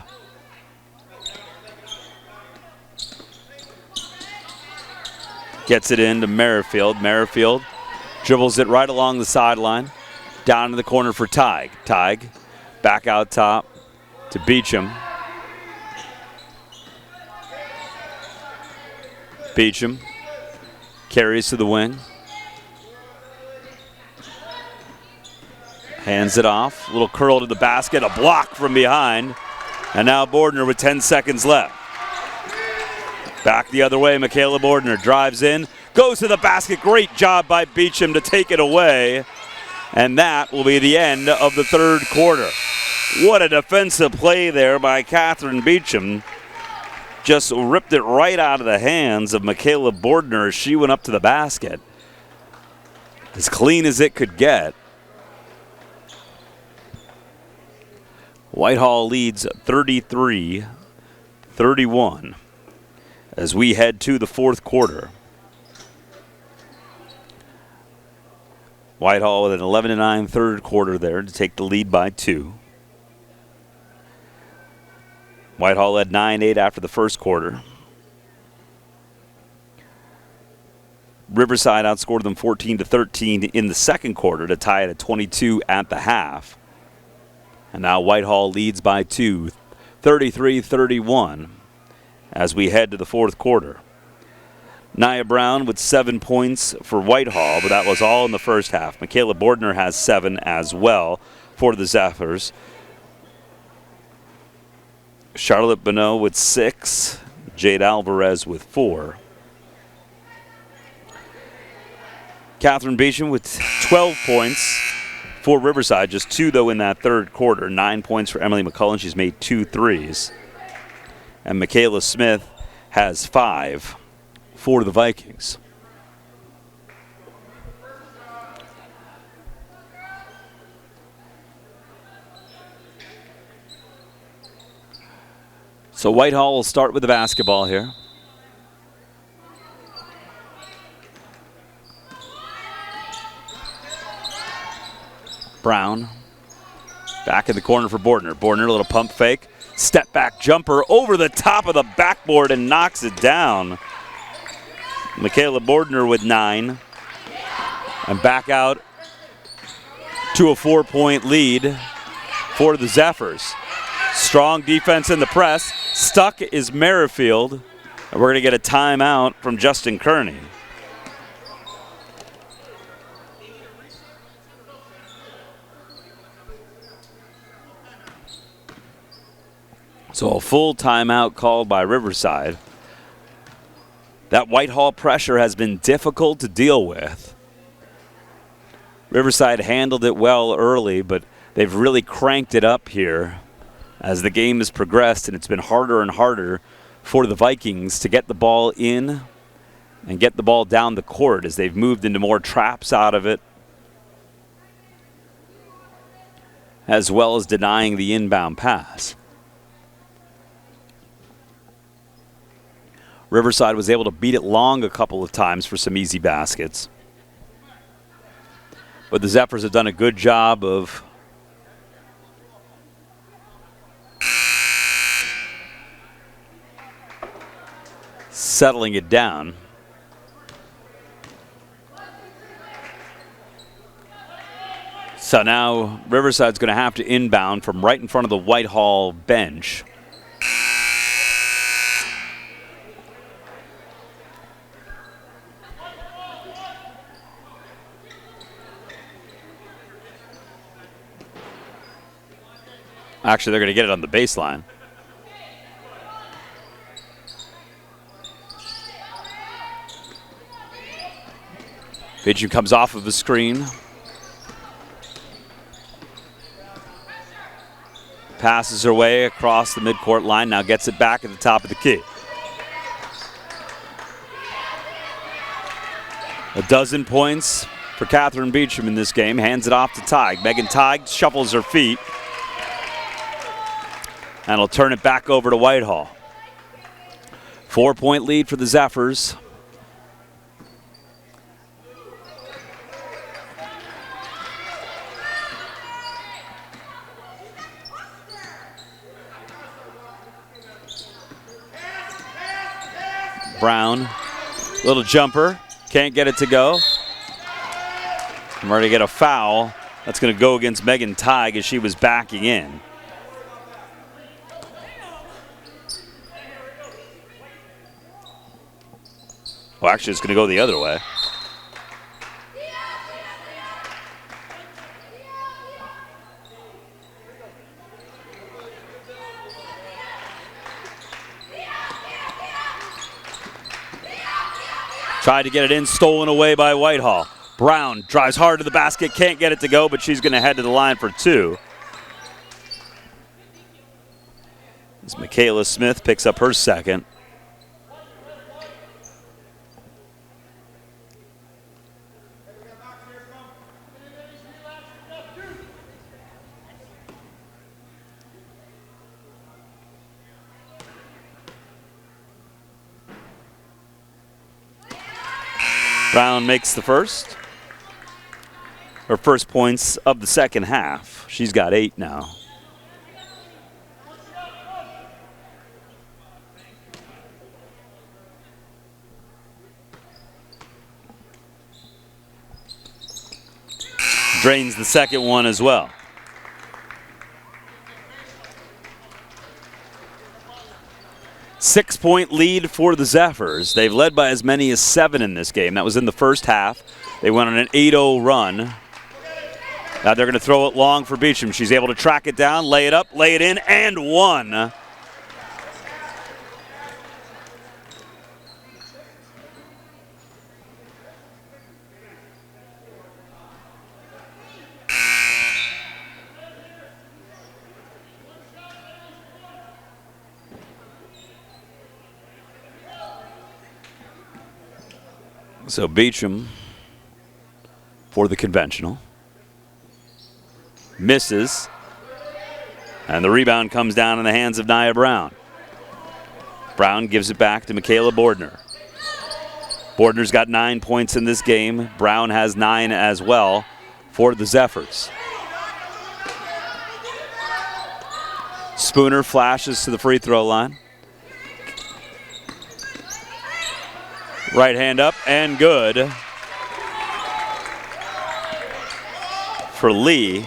Gets it into Merrifield. Merrifield dribbles it right along the sideline. Down to the corner for Tig. Tig back out top to Beecham. Beecham carries to the wing. Hands it off. A little curl to the basket. A block from behind. And now Bordner with 10 seconds left. Back the other way. Michaela Bordner drives in. Goes to the basket. Great job by Beecham to take it away. And that will be the end of the third quarter. What a defensive play there by Catherine Beecham. Just ripped it right out of the hands of Michaela Bordner as she went up to the basket. As clean as it could get. Whitehall leads 33-31 as we head to the fourth quarter. Whitehall with an 11-9 third quarter there to take the lead by 2. Whitehall led 9-8 after the first quarter. Riverside outscored them 14-13 in the second quarter to tie it at 22 at the half. And now Whitehall leads by 2, 33-31 as we head to the fourth quarter. Nia Brown with 7 points for Whitehall, but that was all in the first half. Michaela Bordner has 7 as well for the Zephyrs. Charlotte Bonneau with 6, Jade Alvarez with 4. Catherine Beecham with 12 points for Riverside, just 2 though in that third quarter. 9 points for Emily McCullen. She's made 2 threes. And Michaela Smith has 5 for the Vikings. So Whitehall will start with the basketball here. Brown back in the corner for Bordner. Bordner, a little pump fake. Step back jumper over the top of the backboard and knocks it down. Michaela Bordner with 9. And back out to a 4-point lead for the Zephyrs. Strong defense in the press. Stuck is Merrifield. And we're going to get a timeout from Justin Kearney. So a full timeout called by Riverside. That Whitehall pressure has been difficult to deal with. Riverside handled it well early, but they've really cranked it up here as the game has progressed, and it's been harder and harder for the Vikings to get the ball in and get the ball down the court as they've moved into more traps out of it, as well as denying the inbound pass. Riverside was able to beat it long a couple of times for some easy baskets. But the Zephyrs have done a good job of settling it down. So now Riverside's going to have to inbound from right in front of the Whitehall bench. Actually, they're going to get it on the baseline. Beecham comes off of the screen. Passes her way across the midcourt line. Now gets it back at the top of the key. A dozen points for Catherine Beecham in this game. Hands it off to Teig. Megan Teig shuffles her feet. And will turn it back over to Whitehall. 4-point lead for the Zephyrs. Brown, little jumper, can't get it to go. I'm ready to get a foul. That's going to go against Megan Teig as she was backing in. Well, actually, it's going to go the other way. Tried to get it in, stolen away by Whitehall. Brown drives hard to the basket, can't get it to go, but she's going to head to the line for 2. As Michaela Smith picks up her second. Brown makes the first. Her first points of the second half. She's got 8 now. Drains the second one as well. Six-point lead for the Zephyrs. They've led by as many as 7 in this game. That was in the first half. They went on an 8-0 run. Now they're going to throw it long for Beecham. She's able to track it down, lay it up, lay it in, and 1. So Beecham for the conventional. Misses. And the rebound comes down in the hands of Nia Brown. Brown gives it back to Michaela Bordner. Bordner's got 9 points in this game. Brown has 9 as well for the Zephyrs. Spooner flashes to the free throw line. Right hand up and good for Lee.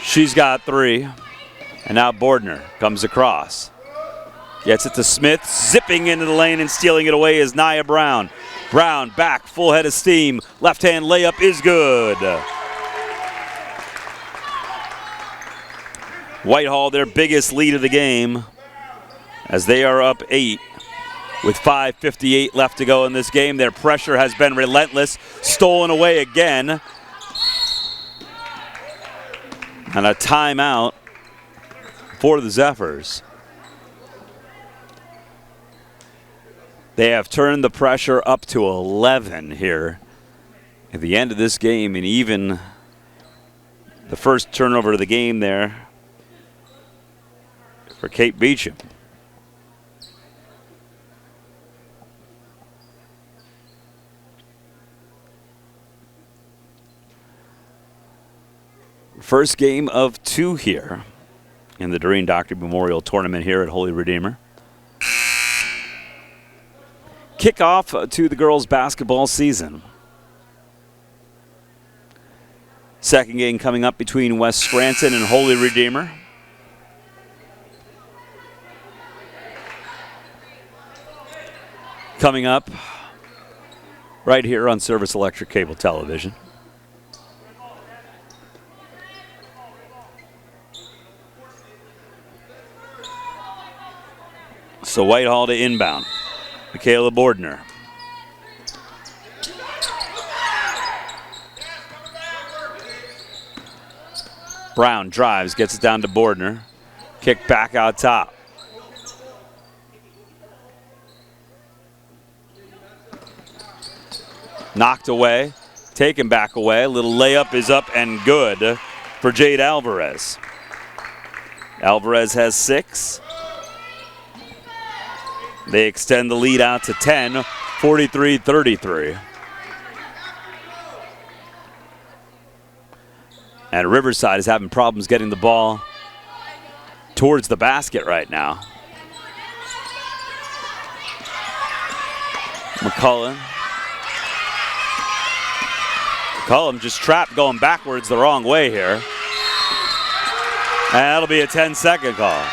She's got 3. And now Bordner comes across. Gets it to Smith, zipping into the lane and stealing it away is Nia Brown. Brown back, full head of steam. Left hand layup is good. Whitehall, their biggest lead of the game, as they are up 8 with 5:58 left to go in this game. Their pressure has been relentless. Stolen away again. And a timeout for the Zephyrs. They have turned the pressure up to 11 here at the end of this game, and even the first turnover of the game there for Kate Beecham. First game of 2 here in the Doreen Dougherty Memorial Tournament here at Holy Redeemer. Kickoff to the girls' basketball season. Second game coming up between West Scranton and Holy Redeemer. Coming up right here on Service Electric Cable Television. So Whitehall to inbound. Michaela Bordner. Brown drives, gets it down to Bordner. Kick back out top. Knocked away, taken back away. A little layup is up and good for Jade Alvarez. Alvarez has 6. They extend the lead out to 10, 43-33. And Riverside is having problems getting the ball towards the basket right now. McCullum just trapped going backwards the wrong way here. And that'll be a 10-second call.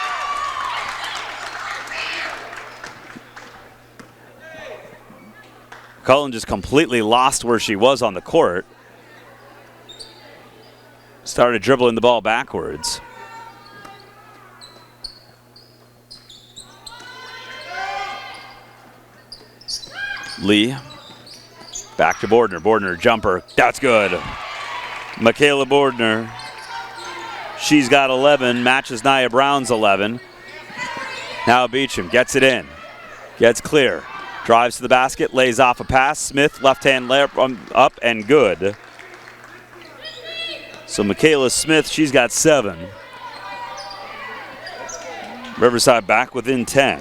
Cullen just completely lost where she was on the court. Started dribbling the ball backwards. Lee. Back to Bordner. Bordner jumper. That's good. Michaela Bordner. She's got 11. Matches Nia Brown's 11. Now Beecham gets it in. Gets clear. Drives to the basket, lays off a pass. Smith, left-hand layup up and good. So Michaela Smith, she's got 7. Riverside back within 10.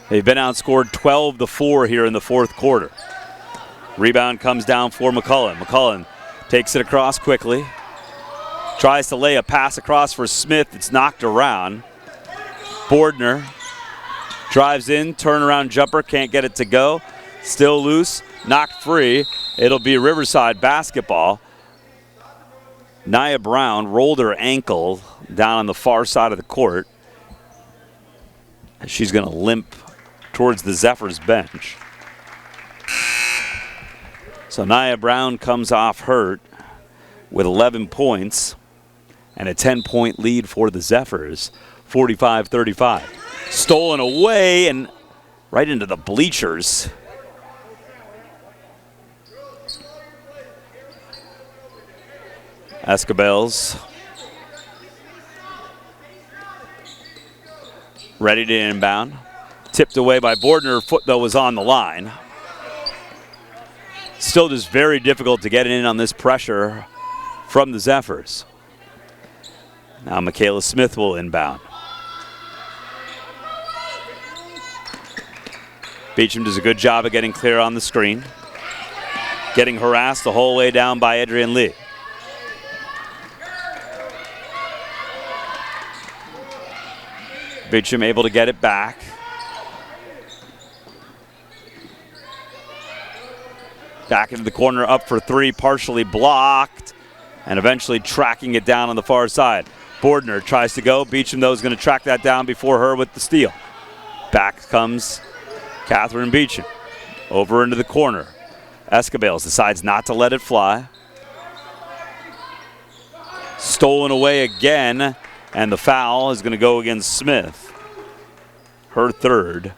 They've been outscored 12-4 here in the fourth quarter. Rebound comes down for McCullum. McCullum takes it across quickly. Tries to lay a pass across for Smith. It's knocked around. Bordner drives in, turnaround jumper, can't get it to go. Still loose, knocked free. It'll be Riverside basketball. Nia Brown rolled her ankle down on the far side of the court. She's going to limp towards the Zephyrs bench. So Nia Brown comes off hurt with 11 points and a 10-point lead for the Zephyrs, 45-35. Stolen away and right into the bleachers. Escabels Ready to inbound. Tipped away by Bordner. Foot, though, was on the line. Still just very difficult to get in on this pressure from the Zephyrs. Now Michaela Smith will inbound. Beecham does a good job of getting clear on the screen. Getting harassed the whole way down by Adrian Lee. Beecham able to get it back. Back into the corner, up for three, partially blocked, and eventually tracking it down on the far side. Bordner tries to go. Beecham, though, is going to track that down before her with the steal. Back comes Catherine Beecham. Over into the corner. Escabales decides not to let it fly. Stolen away again, and the foul is going to go against Smith. Her third.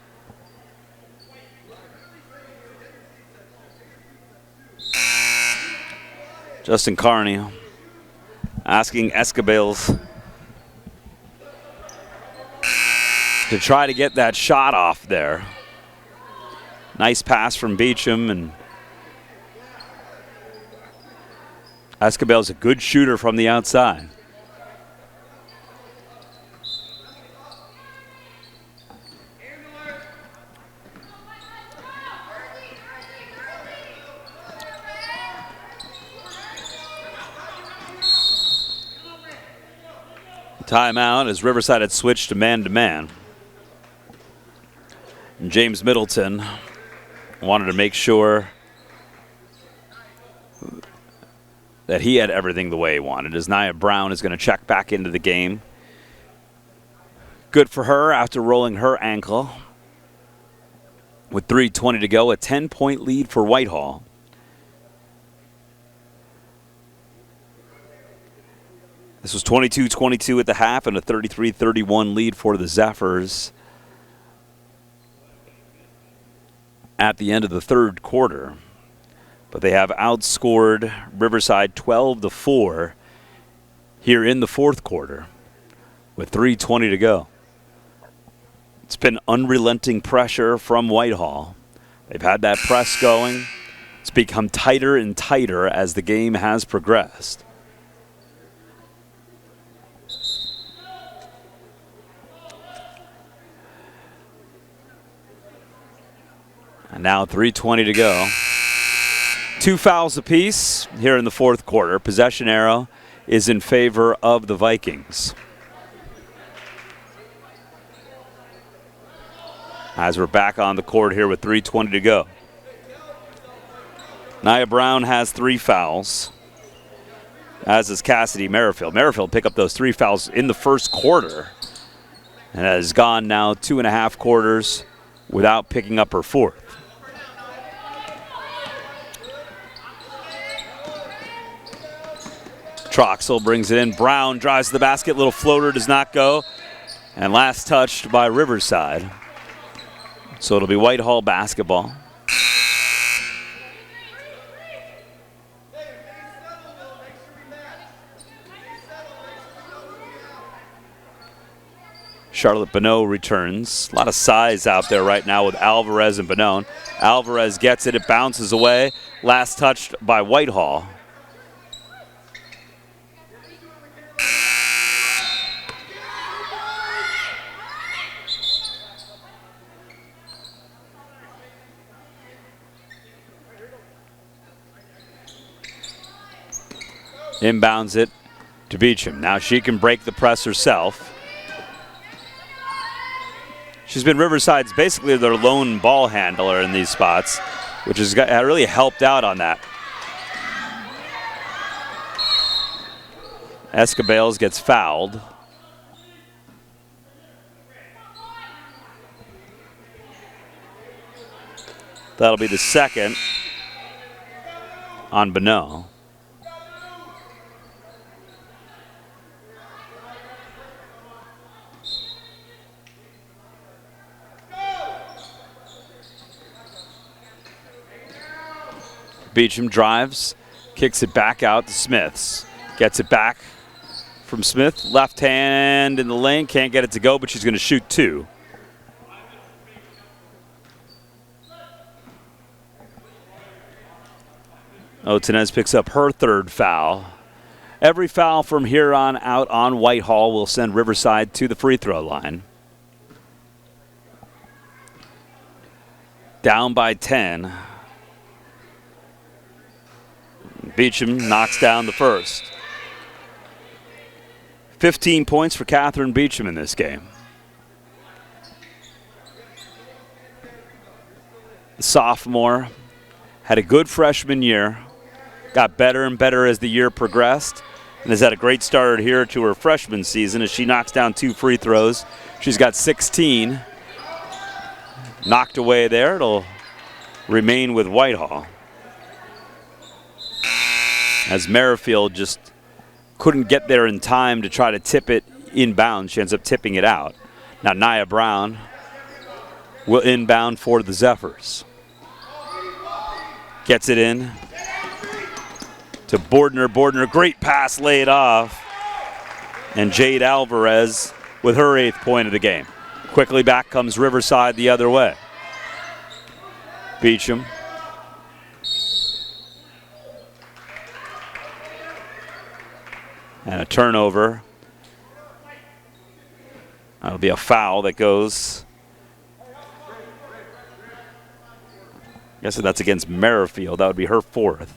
Justin Carney asking Escabales to try to get that shot off there. Nice pass from Beecham, and Escabale's a good shooter from the outside. Timeout as Riverside had switched to man-to-man. And James Middleton wanted to make sure that he had everything the way he wanted, as Nia Brown is going to check back into the game. Good for her after rolling her ankle. With 3:20 to go, a 10-point lead for Whitehall. This was 22-22 at the half and a 33-31 lead for the Zephyrs at the end of the third quarter. But they have outscored Riverside 12-4 here in the fourth quarter with 3:20 to go. It's been unrelenting pressure from Whitehall. They've had that press going. It's become tighter and tighter as the game has progressed. And now 3:20 to go. 2 fouls apiece here in the fourth quarter. Possession arrow is in favor of the Vikings. As we're back on the court here with 3:20 to go. Nia Brown has 3 fouls, as does Cassidy Merrifield. Merrifield picked up those 3 fouls in the first quarter and has gone now 2.5 quarters without picking up her 4th. Troxel brings it in. Brown drives to the basket. Little floater does not go. And last touched by Riverside. So it'll be Whitehall basketball. Charlotte Bonneau returns. A lot of size out there right now with Alvarez and Bonneau. Alvarez gets it. It bounces away. Last touched by Whitehall. Inbounds it to Beecham. Now she can break the press herself. She's been Riverside's basically their lone ball handler in these spots, which has really helped out on that. Escabales gets fouled. That'll be the second on Bonneau. Beecham drives, kicks it back out to Smiths. Gets it back from Smith. Left hand in the lane, can't get it to go, but she's going to shoot 2. Otenez picks up her third foul. Every foul from here on out on Whitehall will send Riverside to the free throw line. Down by 10. Beecham knocks down the first. 15 points for Catherine Beecham in this game. The sophomore had a good freshman year, got better and better as the year progressed, and has had a great start here to her freshman season as she knocks down 2 free throws. She's got 16. Knocked away there. It'll remain with Whitehall. As Merrifield just couldn't get there in time to try to tip it inbound. She ends up tipping it out. Now Nia Brown will inbound for the Zephyrs. Gets it in to Bordner. Bordner, great pass laid off. And Jade Alvarez with her 8th point of the game. Quickly back comes Riverside the other way. Beecham. And a turnover. That'll be a foul that goes. I guess that's against Merrifield. That would be her 4th.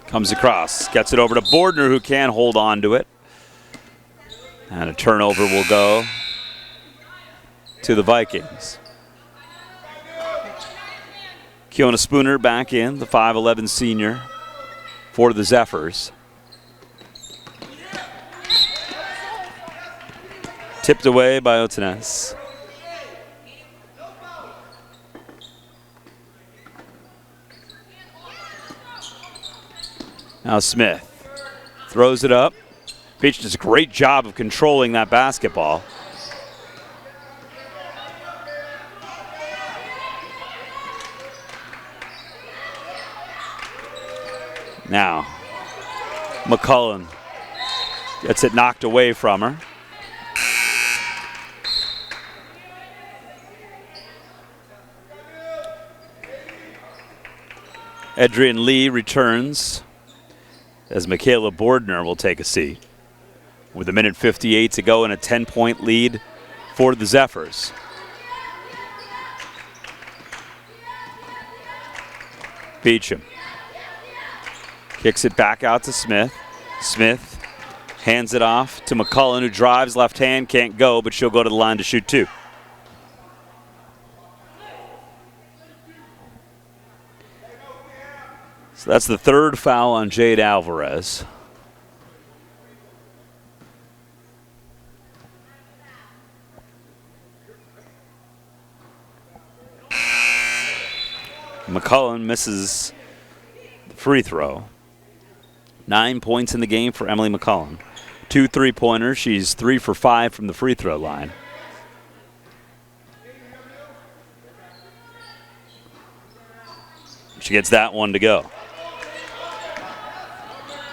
Comes across, gets it over to Bordner, who can hold on to it. And a turnover will go to the Vikings. Kiona Spooner back in, the 5'11 senior for the Zephyrs. Tipped away by Otenez. Now Smith throws it up. Beach does a great job of controlling that basketball. Now, McCullen gets it knocked away from her. Adrian Lee returns as Michaela Bordner will take a seat. With 1:58 to go and a 10-point lead for the Zephyrs. Beecham kicks it back out to Smith. Smith hands it off to McCullen, who drives left hand, can't go, but she'll go to the line to shoot 2. So that's the 3rd foul on Jade Alvarez. McCullen misses the free throw. 9 points in the game for Emily McCullen. 2 3-pointers. She's 3 for 5 from the free throw line. She gets that one to go.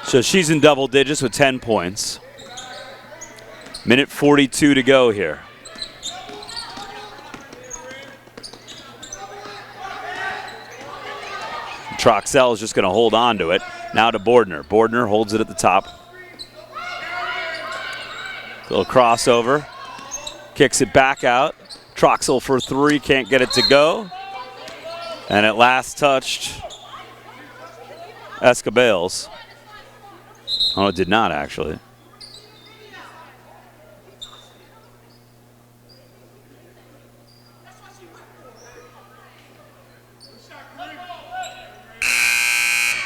So she's in double digits with 10 points. 1:42 to go here. Troxell is just going to hold on to it. Now to Bordner. Bordner holds it at the top. Little crossover. Kicks it back out. Troxell for 3. Can't get it to go. And at last touched Escabales. Oh, it did not actually.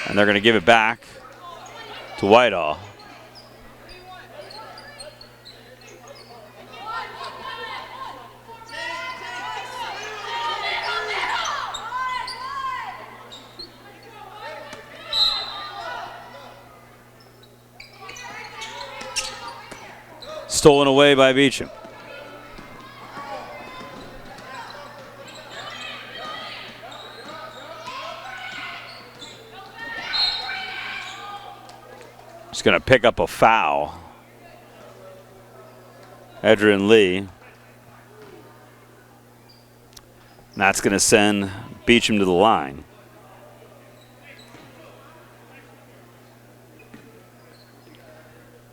And they're going to give it back to Whitehall. Stolen away by Beecham. Just going to pick up a foul. Adrian Lee. And that's going to send Beecham to the line.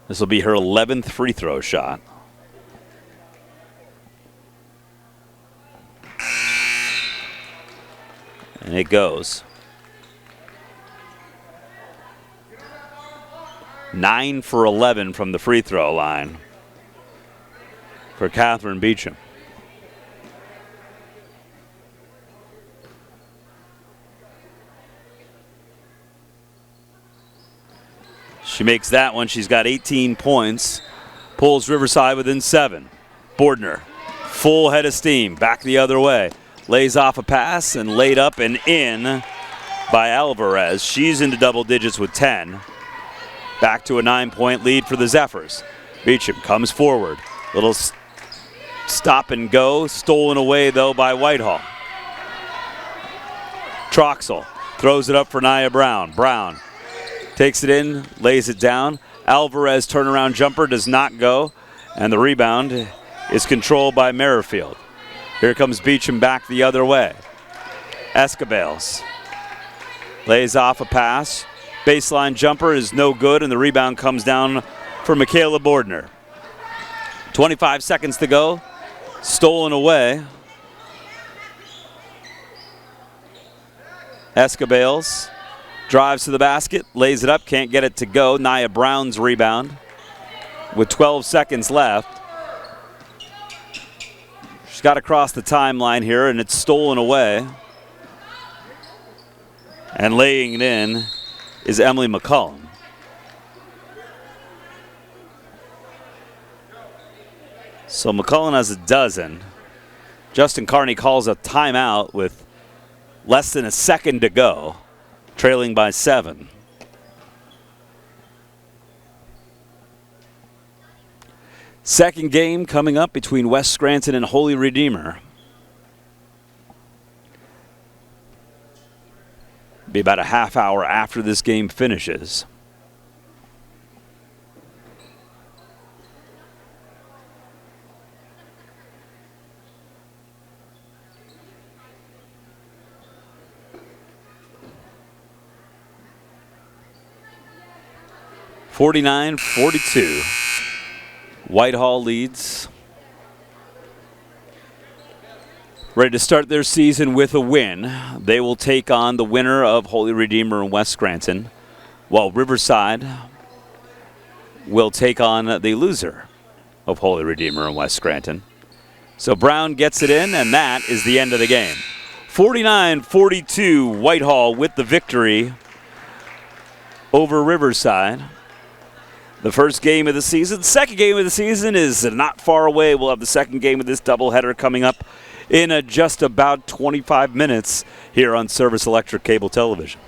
This will be her 11th free throw shot. And it goes. 9 for 11 from the free throw line for Catherine Beecham. She makes that one. She's got 18 points. Pulls Riverside within 7. Bordner, full head of steam, back the other way. Lays off a pass and laid up and in by Alvarez. She's into double digits with 10. Back to a 9-point lead for the Zephyrs. Beecham comes forward. Little stop and go. Stolen away, though, by Whitehall. Troxel throws it up for Nia Brown. Brown takes it in, lays it down. Alvarez turnaround jumper does not go, and the rebound is controlled by Merrifield. Here comes Beecham back the other way. Escabales lays off a pass. Baseline jumper is no good, and the rebound comes down for Michaela Bordner. 25 seconds to go. Stolen away. Escabales drives to the basket, lays it up, can't get it to go. Nia Brown's rebound with 12 seconds left. She's got to cross the timeline here, and it's stolen away. And laying it in is Emily McCullum. So McCullum has a dozen. Justin Carney calls a timeout with less than a second to go, trailing by 7. Second game coming up between West Scranton and Holy Redeemer. Be about a half hour after this game finishes. (49-42). Whitehall leads. Ready to start their season with a win. They will take on the winner of Holy Redeemer and West Scranton, while Riverside will take on the loser of Holy Redeemer and West Scranton. So Brown gets it in, and that is the end of the game. 49-42, Whitehall with the victory over Riverside. The first game of the season. Second game of the season is not far away. We'll have the second game of this doubleheader coming up in just about 25 minutes here on Service Electric Cable Television.